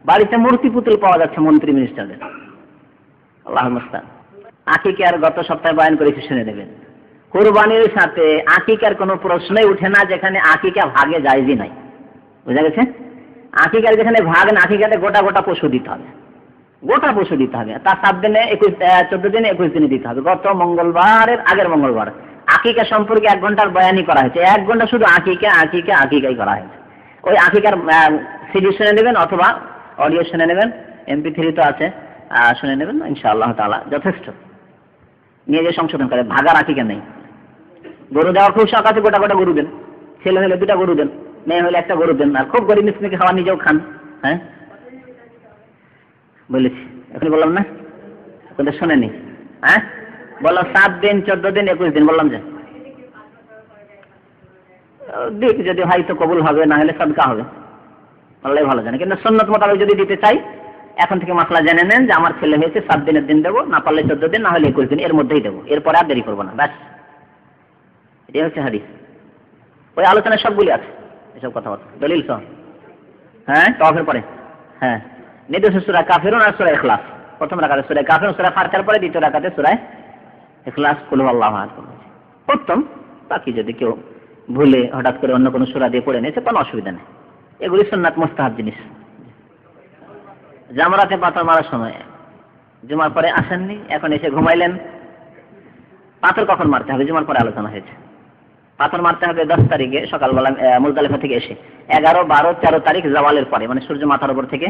Speaker 1: বাড়িতে মূর্তি পুতুল পাওয়া যাচ্ছে মন্ত্রী মিনিস্টারদের। আল্লাহ মুস্তান। আকিকার গত সপ্তাহে বয়ান করেছি, শুনে নেবেন। কুরবানির সাথে আকিকার কোনো প্রশ্নই উঠে না, যেখানে আকিকা ভাগে জায়েজই নাই, বুঝা গেছে? আকিকার যেখানে ভাগ না, আকিকাতে গোটা গোটা পশু দিতে হবে, গোটা পশু দিতে হবে। তার 7 দিনে 14 দিনে 21 দিনে দিতে হবে। গত মঙ্গলবারের আগের মঙ্গলবার আকিকা সম্পর্কে 1 ঘন্টার বয়ানই করা হয়েছে, 1 ঘন্টা শুধু আকিকাই করা হয়েছে। ওই আকিকার সিডি শুনে নেবেন অথবা অডিও শুনে নেবেন, MP3 তো আছে, শুনে নেবেন ইনশাআল্লাহ তাআলা, যথেষ্ট। নিয়ে যে সংশোধন করে, ভাগার আকিকা নেই। গরু দেওয়ার খুব শখ আছে, গোটা গোটা গরু দেন। ছেলে হলে 2টা গরু দেন, মেয়ে হলে 1টা গরু দেন। আর খুব গরিব মিসকিনকে খাওয়া, নিজেও খান। হ্যাঁ বলেছি, এখন বললাম না? কিন্তু শোনেনি? হ্যাঁ বললাম 7 দিন 14 দিন 21 দিন বললাম যে দেখ, যদি হয় তো কবুল হবে, না হলে সাদকা হবে, আল্লাহ ভালো জানে। কিন্তু সুন্নত মোতাবেক যদি দিতে চাই, এখন থেকে মাসলা জেনে নেন যে আমার ছেলে হয়েছে 7 দিনের দিন দেবো, না পারলে 14 দিন, না হলে 21 দিন, এর মধ্যেই দেবো, এরপরে আর দেরি করবো না, ব্যাস। এটাই হচ্ছে হাদিস। ওই আলোচনায় সবগুলি আছে, এসব কথাবার্তা দলিল সহ। হ্যাঁ তওয়াফের পরে, হ্যাঁ নির্দেশ সূরা কাফিরুন আর সূরা ইখলাস। প্রথম রাকাতে সূরা কাফিরুন, সূরা ফাতিহার পরে দ্বিতীয় রাকাতে সূরা ইখলাস, কুল হুয়াল্লাহু আহাদ উত্তম। বাকি যদি কেউ ভুলে হঠাৎ করে অন্য কোনো সূরা দিয়ে পড়ে নিয়েছে, কোনো অসুবিধা নেই, এগুলি সুন্নাত মুস্তাহাব জিনিস। জামরাতে পাথর মারার সময় জুমার পরে আসেননি, এখন এসে ঘুমাইলেন। পাথর কখন মারতে হবে? জুমার পরে আলোচনা হয়েছে। পাথর মারতে হবে 10 তারিখে সকালবেলা মুজদালিফা থেকে এসে, 11, 12, 13 তারিখ জাওয়ালের পরে, মানে সূর্য মাথার উপর থেকে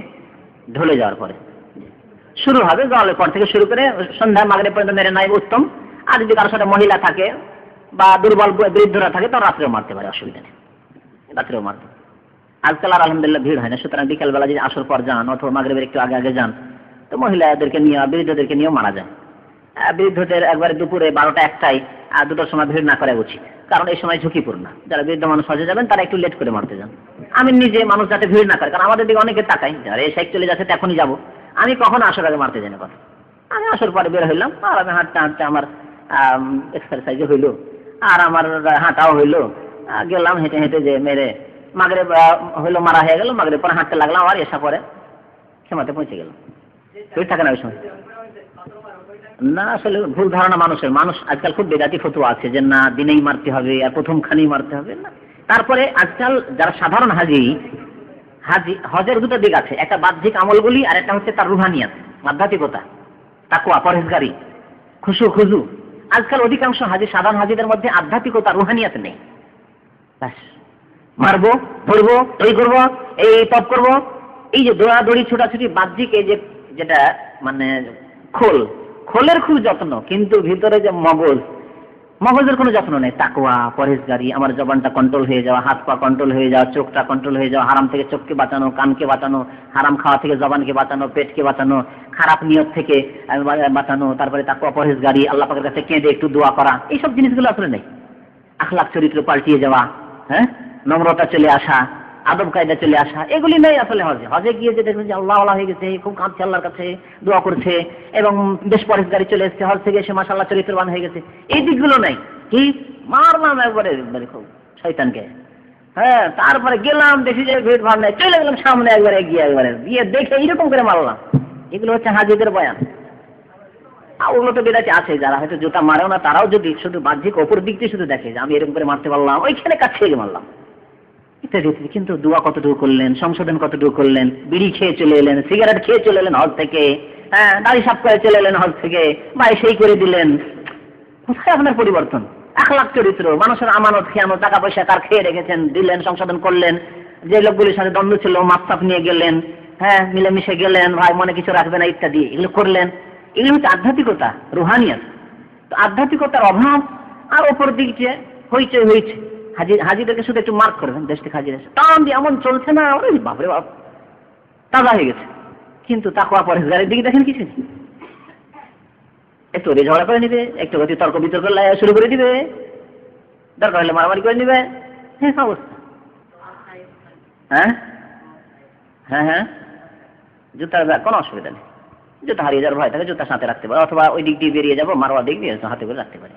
Speaker 1: ঢলে যাওয়ার পরে শুরু হবে। জাওয়ালের পর থেকে শুরু করে সন্ধ্যা মাগরিব পর্যন্ত মেরে নাই উত্তম। আর যদি কারোর সাথে মহিলা থাকে বা দুর্বল বৃদ্ধরা থাকে তো রাত্রেও মারতে পারে, অসুবিধা নেই, রাত্রেও মারতে। আজকাল আর আলহামদুলিল্লাহ ভিড় হয় না, সুতরাং বিকেলবেলা যদি আসর পর যান অথবা মাগরিবের একটু আগে আগে যান তো মহিলাদেরকে নিয়ে বৃদ্ধদেরকে নিয়েও মারা যায়। বৃদ্ধদের একবারে দুপুরে 12টা 1টায় আর 2টার সময় ভিড় না করা উচিত, কারণ এই সময় ঝুঁকিপূর্ণ। যারা বৃদ্ধ মানুষ হজে যাবেন তারা একটু লেট করে মারতে যান। আমি নিজে মানুষ যাতে ভিড় না করে, কারণ আমাদের দিকে অনেকে তাকাই যারা এই সাইড চলে যাচ্ছে এখনই যাবো, আমি কখনো আসর আগে মারতে যাই না কথা। আমি আসর পরে বের হইলাম, আর আমি হাঁটতে হাঁটতে আমার এক্সারসাইজও হইলো আর আমার হাঁটাও হইলো, গেলাম হেঁটে হেঁটে যে মেরে মাগরিব হইলো, মারা হয়ে গেল, মাগরিব পরে হাঁটতে লাগলাম, আর এসা পরে ক্ষমাতে পৌঁছে গেলাম। ভিড় থাকে না ওই সময়। না, আসলে ভুল ধারণা মানুষের। মানুষ আজকাল খুব বেদাতি ফতোয়া আছে যে না দিনেই মারতে হবে আর প্রথমখানেই মারতে হবে না। তারপরে আজকাল যারা সাধারণ হাজি হজের দুটো দিক আছে, একটা বাহ্যিক আমলগুলি আর একটা হচ্ছে তার রুহানিয়াত, আধ্যাত্মিকতা, তাকওয়া, পরহেজগারি, খুশু। আজকাল অধিকাংশ হাজি, সাধারণ হাজিদের মধ্যে আধ্যাত্মিকতা, রুহানিয়াত নেই। মারবো, ধরবো, এই করবো, এই তপ করবো, এই যে দৌড়াদৌড়ি ছোটাছুটি বাহ্যিক, এই যে যেটা মানে খোলের খুব যত্ন, কিন্তু ভিতরে যে মগজের কোনো যত্ন নেই। তাকওয়া, পরহেজগারি, আমার জবানটা কন্ট্রোল হয়ে যাওয়া, হাত পা কন্ট্রোল হয়ে যাওয়া, চোখটা কন্ট্রোল হয়ে যাওয়া, হারাম থেকে চোখকে বাঁচানো, কানকে বাঁচানো, হারাম খাওয়া থেকে জবানকে বাঁচানো, পেটকে বাঁচানো, খারাপ নিয়ত থেকে বাঁচানো, তারপরে তাকওয়া, পরহেজগারি, আল্লাহ পাকের কাছে কেঁদে একটু দোয়া করা, এইসব জিনিসগুলো আসলে নেই। আখলাক চরিত্র পাল্টিয়ে যাওয়া, নম্রতা চলে আসা, আদব কায়দা চলে আসা, এগুলি নেই আসলে হজে গিয়ে যে দেখবেন যে আল্লাহ হয়ে গেছে, খুব কাঁদছে আল্লাহর কাছে, দোয়া করছে এবং বেশ পরহেজগারি চলে এসছে, হজ থেকে এসে মাশাআল্লাহ চরিত্রবান হয়ে গেছে, এই দিকগুলো নাই। কি মারলাম একবারে খুব শয়তানকে, তারপরে গেলাম দেখি যে ভিড় ভাড় নেই, চলে গেলাম সামনে একবারে গিয়ে দেখে এইরকম করে মারলাম। এগুলো হচ্ছে হাজিদের বয়ান। ওগুলো তো বেদাতি আছে, যারা হয়তো জুতা মারেও না, তারাও যদি শুধু বাহ্যিক অপর দিক দিয়ে শুধু দেখে যে আমি এরকম করে মারতে পারলাম, ওইখানে কাছে গিয়ে মারলাম ইত্যাদি। কিন্তু দোয়া কতটুকু করলেন, সংশোধন কতটুকু করলেন, বিড়ি খেয়ে চলে এলেন, সিগারেট খেয়ে চলে এলেন হজ থেকে, দাড়ি সাফ করে চলে এলেন হজ থেকে, বা সেই করে দিলেন, কোথায় আপনার পরিবর্তন? আখলাক চরিত্র, মানুষের আমানত খেয়ানত, টাকা পয়সা তার খেয়ে রেখেছেন, দিলেন, সংশোধন করলেন, যে লোকগুলির সাথে দ্বন্দ্ব ছিল মাপসাপ নিয়ে গেলেন, মিলেমিশে গেলেন, ভাই মনে কিছু রাখবে না ইত্যাদি, এগুলো করলেন। এগুলো হচ্ছে আধ্যাত্মিকতা, রুহানিয়াত। তো আধ্যাত্মিকতার অভাব আর ওপর দিক যে হয়েছে হাজিদেরকে শুধু একটু মার্ক করবেন, দেশ থেকে হাজির এসে টান দিয়ে এমন চলছে না, বাপরে বাপ তাজা হয়ে গেছে। কিন্তু তাকওয়া পরহেজগারের দিকে দেখেন কিছু নেই। একটু ওদের ঝগড়া করে নিবে, একটু গতি তর্ক বিতর্ক শুরু করে দিবে, দরকার হলে মারামারি করে নিবে, অবস্থা। হ্যাঁ, জুতার ব্যাগ কোনো অসুবিধা নেই, জুতা হারিয়ে যাওয়ার ভয় থাকে, জুতা সাথে রাখতে পারে, অথবা ওই দিক দিয়ে বেরিয়ে যাবো, মারোয়ার দিক দিয়ে হাতে করে রাখতে পারে।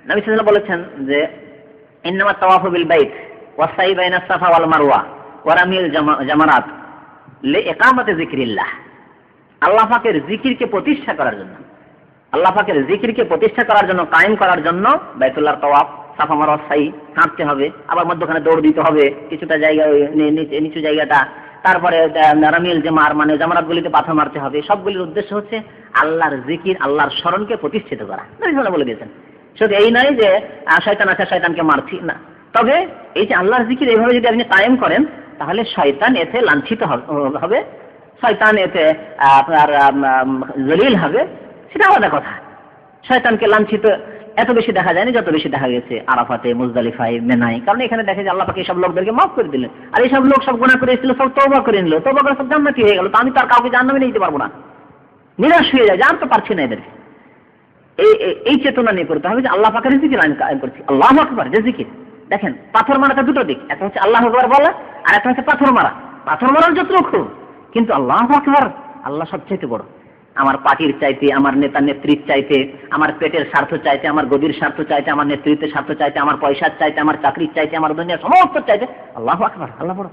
Speaker 1: নবী সাল্লাল্লাহু আলাইহি ওয়াসাল্লাম বলেছেন যে ইন্নামাত তাওয়াফু বিল বাইত ওয়া সাই বাইনাস সাফা ওয়াল মারওয়া ওয়া রামিল জামারাত লিইকামাতি যিকরিল্লাহ। আল্লাহ পাকের জিকিরকে প্রতিষ্ঠা করার জন্য, আল্লাহ পাকের জিকিরকে প্রতিষ্ঠা করার জন্য, কায়েম করার জন্য বাইতুল্লাহর তাওয়াফ, সাফা মারওয়া, সাই হাঁটতে হবে, আবার মধ্যখানে দৌড় দিতে হবে কিছুটা জায়গা, নিচু জায়গাটা, তারপরে রামিল জামার মানে জামারাতগুলিতে পাথর মারতে হবে। সবগুলির উদ্দেশ্য হচ্ছে আল্লাহর জিকির, আল্লাহর স্মরণকে প্রতিষ্ঠিত করা। নবী সাল্লাল্লাহু আলাইহি ওয়াসাল্লাম বলে দিয়েছেন শুধু এই নয় যে শয়তান আছে শয়তানকে মারছি না, তবে এই যে আল্লাহর জিকির এইভাবে যদি আপনি কায়েম করেন তাহলে শয়তান এতে লাঞ্ছিত হবে, শয়তান এতে আপনার জলিল হবে, সেটা আলাদা কথা। শয়তানকে লাঞ্ছিত এত বেশি দেখা যায়নি যত বেশি দেখা গেছে আরাফাতে, মুজদালিফায়, মেনায়, কারণ এখানে দেখা যায় আল্লাহ পাক এইসব লোকদেরকে মাফ করে দিলেন। আর এইসব লোক সব গুনাহ করে এসেছিল, সব তওবা করে নিল, তওবা করে সব জান্নাতি হয়ে গেল, তো আমি তো আর কাউকে জাহান্নামে নিয়ে যেতে পারবো না, নিরাশ হয়ে যায়, জানতে পারছি না এদেরকে। এই চেতনা নিয়ে করতে হবে যে আল্লাহ পাকের জিকির আমি কায়েম করছি, আল্লাহু আকবার। যে জিকির দেখেন, পাথর মারাটা দুটো দিক, একটা হচ্ছে আল্লাহু আকবার বলা, আর একটা হচ্ছে পাথর মারা। পাথর মারার যতটুকু খুব, কিন্তু আল্লাহু আকবার, আল্লাহ সবচেয়ে বড়। আমার পার্টির চাইতে, আমার নেতা নেত্রীর চাইতে, আমার পেটের স্বার্থ চাইতে, আমার গদির স্বার্থ চাইতে, আমার নেতৃত্বের স্বার্থ চাইতে, আমার পয়সার চাইতে, আমার চাকরির চাইতে, আমার দুনিয়ার সমস্ত চাইতে আল্লাহু আকবার, আল্লাহ বড়।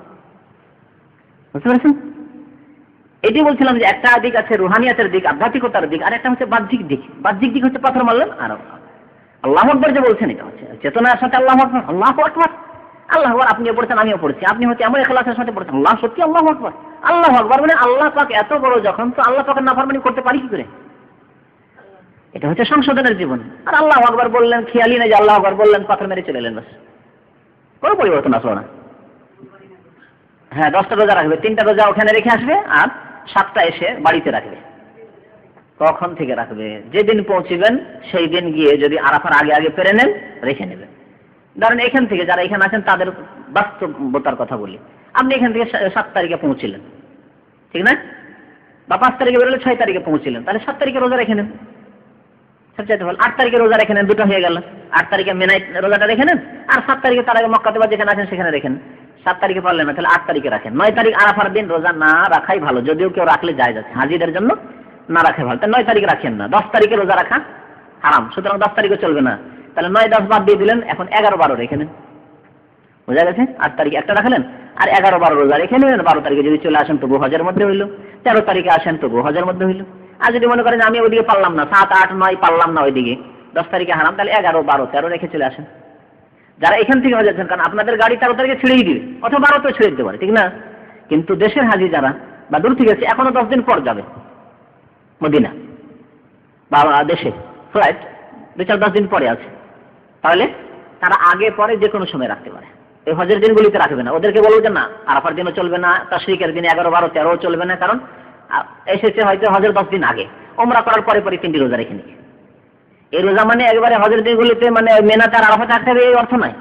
Speaker 1: বুঝতে পেরেছেন? এটি বলছিলাম যে একটা দিক আছে রুহানিয়াতের দিক, আধ্যাত্মিকতার দিক, আর একটা হচ্ছে বাহ্যিক দিক। বাহ্যিক দিক হচ্ছে পাথর মারলেন, আর আল্লাহু আকবার যে বলছেন এটা হচ্ছে চেতনার সাথে আল্লাহু আকবার, আল্লাহু আকবার। আল্লাহু আকবার আপনিও পড়ছেন আমিও পড়ছি, আপনি হচ্ছে এমন ইখলাসের সাথে পড়ছেন আল্লাহ সত্যি আল্লাহু আকবার। আল্লাহু আকবার মানে আল্লাহ পাক এত বড়, যখন তো আল্লাহ পাকের নাফরমানি করতে পারি কি করে? এটা হচ্ছে সংশোধনের জীবন। আর আল্লাহু আকবার বললেন, খেয়ালই না যে আল্লাহু আকবার বললেন, পাথর মেরে চলে এলেন, বাস কোনো পরিবর্তন আসলো না। হ্যাঁ, 10টা রোজা রাখবে, 3টা রোজা ওখানে রেখে আসবে আর 7টা এসে বাড়িতে রাখবে। কখন থেকে রাখবে? যেদিন পৌঁছিবেন সেই দিন গিয়ে যদি আরাফার আগে আগে পেরে নেন রেখে নেবেন। ধরেন এখান থেকে যারা এখানে আছেন তাদের বাস্তবতার কথা বলি, আপনি এখান থেকে 7 তারিখে পৌঁছিলেন, ঠিক না? বা 5 তারিখে বেরোলে 6 তারিখে পৌঁছিলেন, তাহলে 7 তারিখে রোজা রেখে নেন, সবচেয়ে ভালো। 8 তারিখে রোজা রেখে নেন, 2টা হয়ে গেল। 8 তারিখে মেনায় রোজাটা রেখে নেন, আর 7 তারিখে তার আগে মক্কাতে বা যেখানে আছেন সেখানে রেখেন। 7 তারিখে পারলেন না, তাহলে 8 তারিখে রাখেন। 9 তারিখ আরাফার দিন রোজা না রাখাই ভালো, যদিও কেউ রাখলে যায় যাচ্ছে, হাজিদের জন্য না রাখে ভালো। তাই 9 তারিখ রাখেন না, 10 তারিখে রোজা রাখা হারাম, সুতরাং 10 তারিখে চলবে না। তাহলে 9, 10 বাদ দিয়ে দিলেন, এখন 11, 12 রেখে নেন, বোঝা গেছে? 8 তারিখে একটা রাখলেন আর 11, 12 রোজা রেখে নেবেন। 12 তারিখে যদি চলে আসেন তবু হজের মধ্যে হইল, 13 তারিখে আসেন তবু হজের মধ্যে হইল। আর যদি মনে করেন আমি ওইদিকে পারলাম না, 7, 8, 9 পারলাম না ওইদিকে, 10 তারিখে হারাম, তাহলে 11, 12, 13 রেখে চলে আসেন। যারা এখান থেকে হয়ে যাচ্ছেন, কারণ আপনাদের গাড়ি 13 তারিখে ছেড়েই দিবে, অথবা 12তেও ছেড়ে দিতে পারে, ঠিক না? কিন্তু দেশের হাজি যারা বা দূর থেকে আছে, এখনো 10 দিন পর যাবে মদিনা বা দেশে ফ্লাইট 2-4-10 দিন পরে আছে, তাহলে তারা আগে পরে যে কোনো সময় রাখতে পারে। এই হজের দিনগুলিতে রাখবে না, ওদেরকে বলবো যে না আরাফার দিনও চলবে না, তাশরিকের দিনে 11, 12, 13 চলবে না, কারণ এসেছে হয়তো হজের 10 দিন আগে, ওমরা করার পরে পরে 3টি রোজা রেখে নিই। এই রোজা মানে একবারে হজের দিনগুলিতে মানে মেনাতে আর আরাফাতে থাকতে হবে এই অর্থ নয়।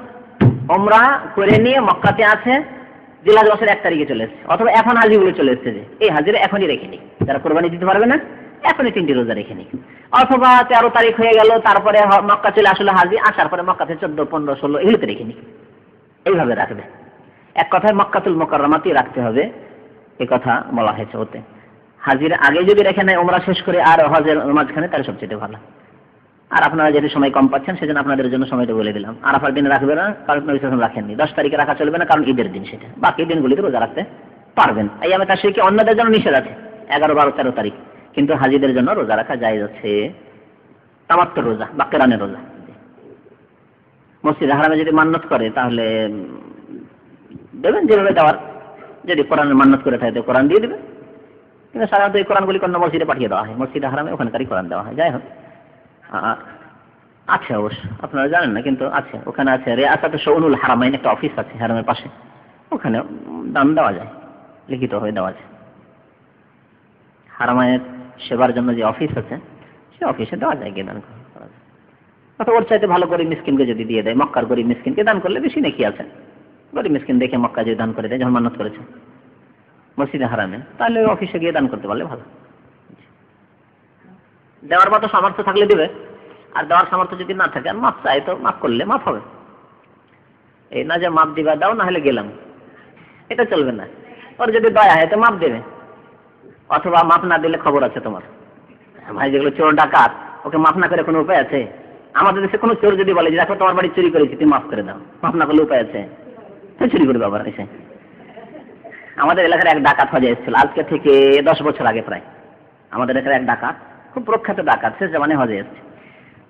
Speaker 1: ওমরা করে নিয়ে মক্কাতে আছে, জিলহজ মাসের 1 তারিখে চলে এসেছে, অথবা এখন হাজিগুলো চলে এসেছে, যে এই হাজিরা এখনই রেখে নিই, যারা কোরবানি দিতে পারবে না এখনই 3টি রোজা রেখে নিই। অথবা 13 তারিখ হয়ে গেল, তারপরে মক্কা চলে আসলে হাজি, আসার পরে মক্কাতে 14, 15, 16 এগুলোতে রেখে নিই, এইভাবে রাখবে। এক কথায় মক্কাতুল মুকাররমাতেই রাখতে হবে, এই কথা বলা হয়েছে। ওতে হাজির আগে যদি রেখে নেয় ওমরা শেষ করে আর হজের মাঝখানে, তাহলে সবচেয়ে ভালো। আর আপনারা যেহেতু সময় কম পাচ্ছেন সেজন্য আপনাদের জন্য সময়টা বলে দিলাম। আরাফার দিন রাখবে না, কারণ নবী সাল্লাল্লাহু আলাইহি ওয়াসাল্লাম রাখেননি। 10 তারিখে রাখা চলবে না, কারণ ঈদের দিন সেটা, বাকি দিনগুলিতে রোজা রাখতে পারবেন। আইয়ামে তাশরিকে অন্যদের জন্য নিষেধ আছে 11, 12, 13 তারিখ, কিন্তু হাজিদের জন্য রোজা রাখা জায়েজ আছে, তামাত্তুর রোজা বা কিরানের রোজা। মসজিদে হারামে যদি মান্নত করে তাহলে দেবেন যেভাবে দেওয়ার, যদি কোরআনের মান্নত করে থাকে তো কোরআন দিয়ে দেবে, কিন্তু সাধারণত এই কোরআনগুলি কোন মসজিদে পাঠিয়ে দেওয়া হয়, মসজিদে হারামে ওখানকারই কোরআন দেওয়া হয়। যাই হোক, আছে অবশ্য, আপনারা জানেন না কিন্তু আছে, ওখানে আছে রিয়াসাতুশ শুউনুল হারামাইন, একটা অফিস আছে হারামের পাশে, ওখানে দান দেওয়া যায়, লিখিত হয়ে দেওয়া যায়। হারামাইনের সেবার জন্য যে অফিস আছে সে অফিসে দেওয়া যায়, গিয়ে দান করা যায়। অথবা ওর চাইতে ভালো গরিব মিসকিনকে যদি দিয়ে দেয়, মক্কার গরিব মিসকিনকে দান করলে বেশি নেকি আছে। গরিব মিসকিন দেখে মক্কা যদি দান করে দেয়, যখন মান্নত করেছে মসজিদে হারামে, তাহলে অফিসে গিয়ে দান করতে পারলে ভালো। দেওয়ার মতো সামর্থ্য থাকলে দিবে, আর দেওয়ার সামর্থ্য যদি না থাকে আর মাপ চাই তো মাফ করলে মাফ হবে। এই না যে মাপ দিবা দাও না হলে গেলাম, এটা চলবে না। ওর যদি দয়া হয় তো মাপ দেবে, অথবা মাপ না দিলে খবর আছে তোমার। ভাই যেগুলো চোর ডাকাত, ওকে মাফ না করে কোনো উপায় আছে? আমাদের দেশে কোনো চোর যদি বলে যে দেখো তোমার বাড়ি চুরি করেছি তুমি মাফ করে দাও, মাফ না করলে উপায় আছে? চুরি করবে আবার এসে। আমাদের এলাকার এক ডাকাত হজে এসেছিল, আজকে থেকে 10 বছর আগে প্রায়। আমাদের এলাকার এক ডাকাত, খুব প্রখ্যাত ডাকাত, শেষ জামানে হজে এসেছে।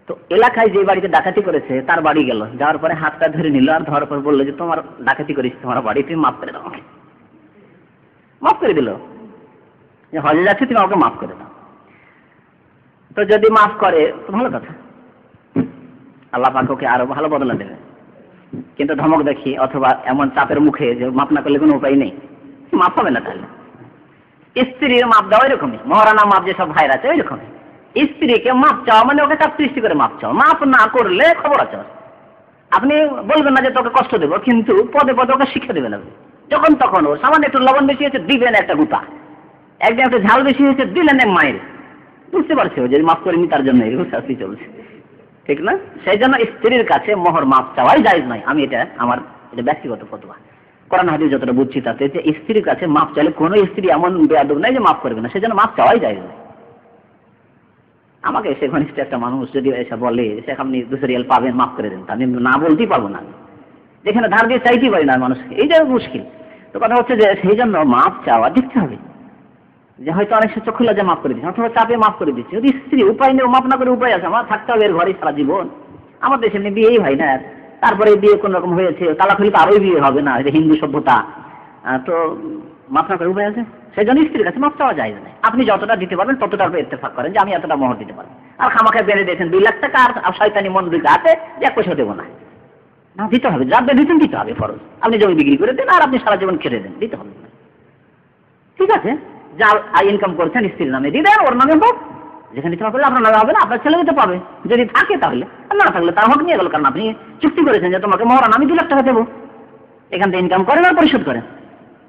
Speaker 1: তো এলাকায় যে বাড়িতে ডাকাতি করেছে তার বাড়ি গেল, যাওয়ার পরে হাতটা ধরে নিল, আর ধরার পর বললো যে তোমার ডাকাতি করেছি তোমার বাড়ি, তুমি মাফ করে দাও। মাফ করে দিল, যে হজে যাচ্ছে তুমি আমাকে মাফ করে দাও। তো যদি মাফ করে তো ভালো কথা, আল্লাহ পাক ওকে আরো ভালো বদলা দেবে। কিন্তু ধমক দেখি অথবা এমন চাপের মুখে যে মাফ না করলে কোনো উপায় নেই, মাফ হবে না। তাহলে স্ত্রীর মাপ দেওয়া এরকমই, মহারানা মাপ যেসব ভাইরা আছে ওইরকমই। স্ত্রীকে মাপ চাওয়া মানে ওকে চাপ সৃষ্টি করে মাপ চাওয়া। মাপ না করলে খবর আছে, আপনি বলবেন না যে তোকে কষ্ট দেবো, কিন্তু পদে পদে ওকে শিক্ষা দেবেন। আপনি যখন তখন ওর সামান্য একটু লবণ বেশি হয়েছে দিবেন একটা গুতা, একদিন একটু ঝাল বেশি হয়েছে দিলেন এক মায়ের, বুঝতে পারছে যে মাফ করিনি তার জন্য এরকম শাস্তি চলছে, ঠিক না? সেই জন্য স্ত্রীর কাছে মোহর মাপ চাওয়াই জায়েজ নয়। আমি এটা আমার এটা ব্যক্তিগত ফতোয়া, কোরআন হাদিস যতটা বুঝছি তাতে যে স্ত্রীর কাছে মাপ চাইলে কোনো স্ত্রী এমন বেয়াদব নাই যে মাফ করবে না, সেজন্য মাপ চাওয়াই জায়েজ নয়। আমাকে সে ঘনিষ্ঠ একটা মানুষ যদি এসে বলে সে আপনি 200 রিয়াল পাবেন মাফ করে দেন, আমি না বলতেই পারবো না, যেখানে ধার দিয়ে চাইতেই পারি না মানুষকে, এই জায়গায় মুশকিল। তো কথা হচ্ছে যে সেই জন্য মাপ চাওয়া দেখতে হবে, যে হয়তো অনেক সময় চক্ষু লজ্জা মাফ করে দিচ্ছে, অথবা চাপে মাফ করে দিচ্ছে। যদি স্ত্রী উপায় নেই, মাফ না করে উপায় আছে, আমার থাকতে হবে এর ঘরে সারা জীবন, আমার দেশে বিয়েই হয় না,
Speaker 3: তারপরে বিয়ে কোন রকম হয়েছে, তালাক হলে তো আরোই বিয়ে হবে না, এটা হিন্দু সভ্যতা, তো মাফ না করে উপায় আছে। সেই জন্য স্ত্রীর কাছে মাফ চাওয়া যায় না। আপনি যতটা দিতে পারবেন ততটার উপর ইত্তেফাক করেন যে আমি এতটা মোহর দিতে পারবো। আর খামাখা বেড়ে দিয়েছেন 2 লাখ টাকা, আর শয়তানি মন দুইটা আছে যে 1 পয়সা দেবো না, না দিতে হবে, যা বেঁধেছেন দিতে হবে ফরজ। আপনি জমি বিক্রি করে দেন আর আপনি সারা জীবন খেটে দেন, দিতে হবে। ঠিক আছে, যা ইনকাম করছেন স্ত্রীর নামে দিয়ে দেন, ওর নামে হোক, যেখানে ইচ্ছা করলে আপনার নামে হবে না, আপনার ছেলে মেয়ে তো পাবে যদি থাকে তাহলে, আর না থাকলে তার হক নিয়ে গেল। কারণ আপনি চুক্তি করেছেন যে তোমাকে মহারান আমি 2 লাখ টাকা দেবো, এখান থেকে ইনকাম করেন আর পরিশোধ করেন।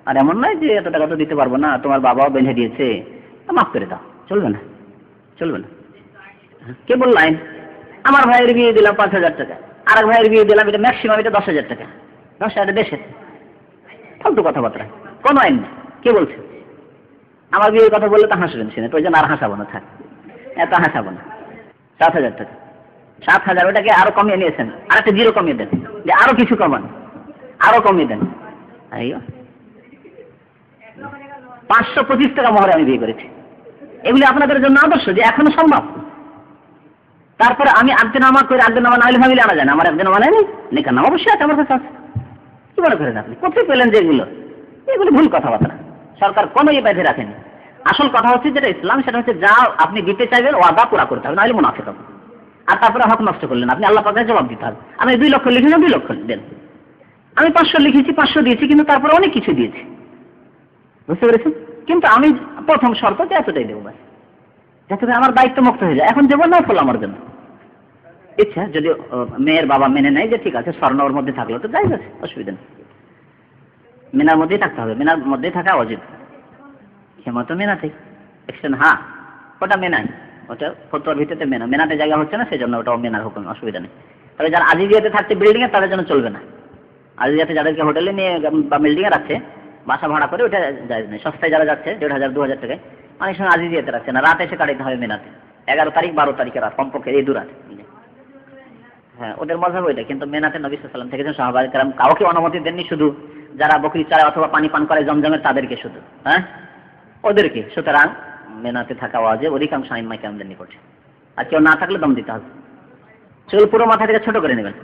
Speaker 3: আর এমন নয় যে এত টাকা তো দিতে পারবো না, তোমার বাবাও বেঁধে দিয়েছে, মাফ করে দাও, চলবে না, চলবে না। কে বললেন আমার ভাইয়ের বিয়ে দিলাম 5,000 টাকা, আর এক ভাইয়ের বিয়ে দিলাম, এটা ম্যাক্সিমাম এটা 10,000 টাকা, 10,000 দেশের ফালতু কথাবার্তা, কোনো আইন নেই। কে বলছে? আমার বিয়ের কথা বললে তো হাসবেন, শুনে প্রয়োজন আর হাসাবো না, থাক এত হাসাবো না। 7,000 টাকা, 7,000 ওটাকে আরো কমিয়ে নিয়েছেন, আর একটা 0 কমিয়ে দেন, যে আরো কিছু কমান, আরো কমিয়ে দেন। 525 টাকা মোহরে আমি বিয়ে করেছি। এগুলি আপনাদের জন্য আদর্শ যে এখনো সম্ভব। তারপরে আমি আকদনামা করে, আকদনামা না হলে ভাবিলে আনা যায় না, আমার আকদনামা নেই, নেকার নাম অবশ্যই আছে আমার কাছে আছে। কি মনে করেন আপনি? কোথায় পেলেন যে এগুলো ভুল কথাবার্তা। সরকার কোনো বেঁধে রাখেনি। আসল কথা হচ্ছে যেটা ইসলাম, সেটা হচ্ছে যা আপনি দিতে চাইবেন ওয়াদা পুরা করতে হবে, নাহলে মুনাফিক হবে। আর তারপরে হক নষ্ট করলেন আপনি, আল্লাহ পাকের জবাব দিতে হবে। আমি 2 লক্ষ লিখি না, 2 লক্ষ দেন। আমি 500 লিখেছি, 500 দিয়েছি, কিন্তু তারপরে অনেক কিছু দিয়েছি, বুঝতে পেরেছেন? কিন্তু আমি প্রথম শর্ত যে এতটাই দেবো, যাতে আমার দায়িত্ব মুক্ত হয়ে যায়। এখন দেবো না ফল আমার জন্য ইচ্ছা, যদি মেয়ের বাবা মেনে নেয় যে ঠিক আছে স্বর্ণ ওর মধ্যে থাকলো তো যাই আছে, অসুবিধা নেই। মেনার মধ্যেই থাকতে হবে, মেনার মধ্যেই থাকা অজিব। হেমত মেনা ঠিক এক্সটেন, হ্যাঁ ওটা মেনাই, ওটা ফতোয়ার ভিত্তিতে মেনা, মেনাতে জায়গা হচ্ছে না সেই জন্য ওটাও মেনার হুকুম, অসুবিধা নেই। তবে যারা আজিজিয়াতে থাকছে বিল্ডিং এ তাদের জন্য চলবে না। আজিজিয়াতে যাদেরকে হোটেলে নিয়ে বা বিল্ডিং এ রাখছে, বাসা ভাড়া করে, ওটা যায় নেই। সস্তায় যারা যাচ্ছে 1,500 2,000 টাকায়, অনেক সময় আজিজিয়াতে রাখছে না, রাতে এসে কাটাইতে হবে মেনাতে। 11 তারিখ 12 তারিখে রাত, কমপক্ষে এই 2 রাত। হ্যাঁ ওদের মজাব ওইটা, কিন্তু মেনাতে নবী সাল্লাল্লাহু আলাইহি ওয়াসাল্লাম থেকে সাহাবায়ে কেরাম কাউকে অনুমতি দেননি, শুধু যারা বকরি চায় অথবা পানি পান করে জমজমের তাদেরকে শুধু, হ্যাঁ ওদেরকে। সুতরাং মেনাতে থাকা ওয়াজিব অধিকাংশ আইম্মায়ে কেরামদের নিকটে। আর কেউ না থাকলে দম দিতে হবে, সেগুলো পুরো মাথা থেকে ছোট করে নেবেন।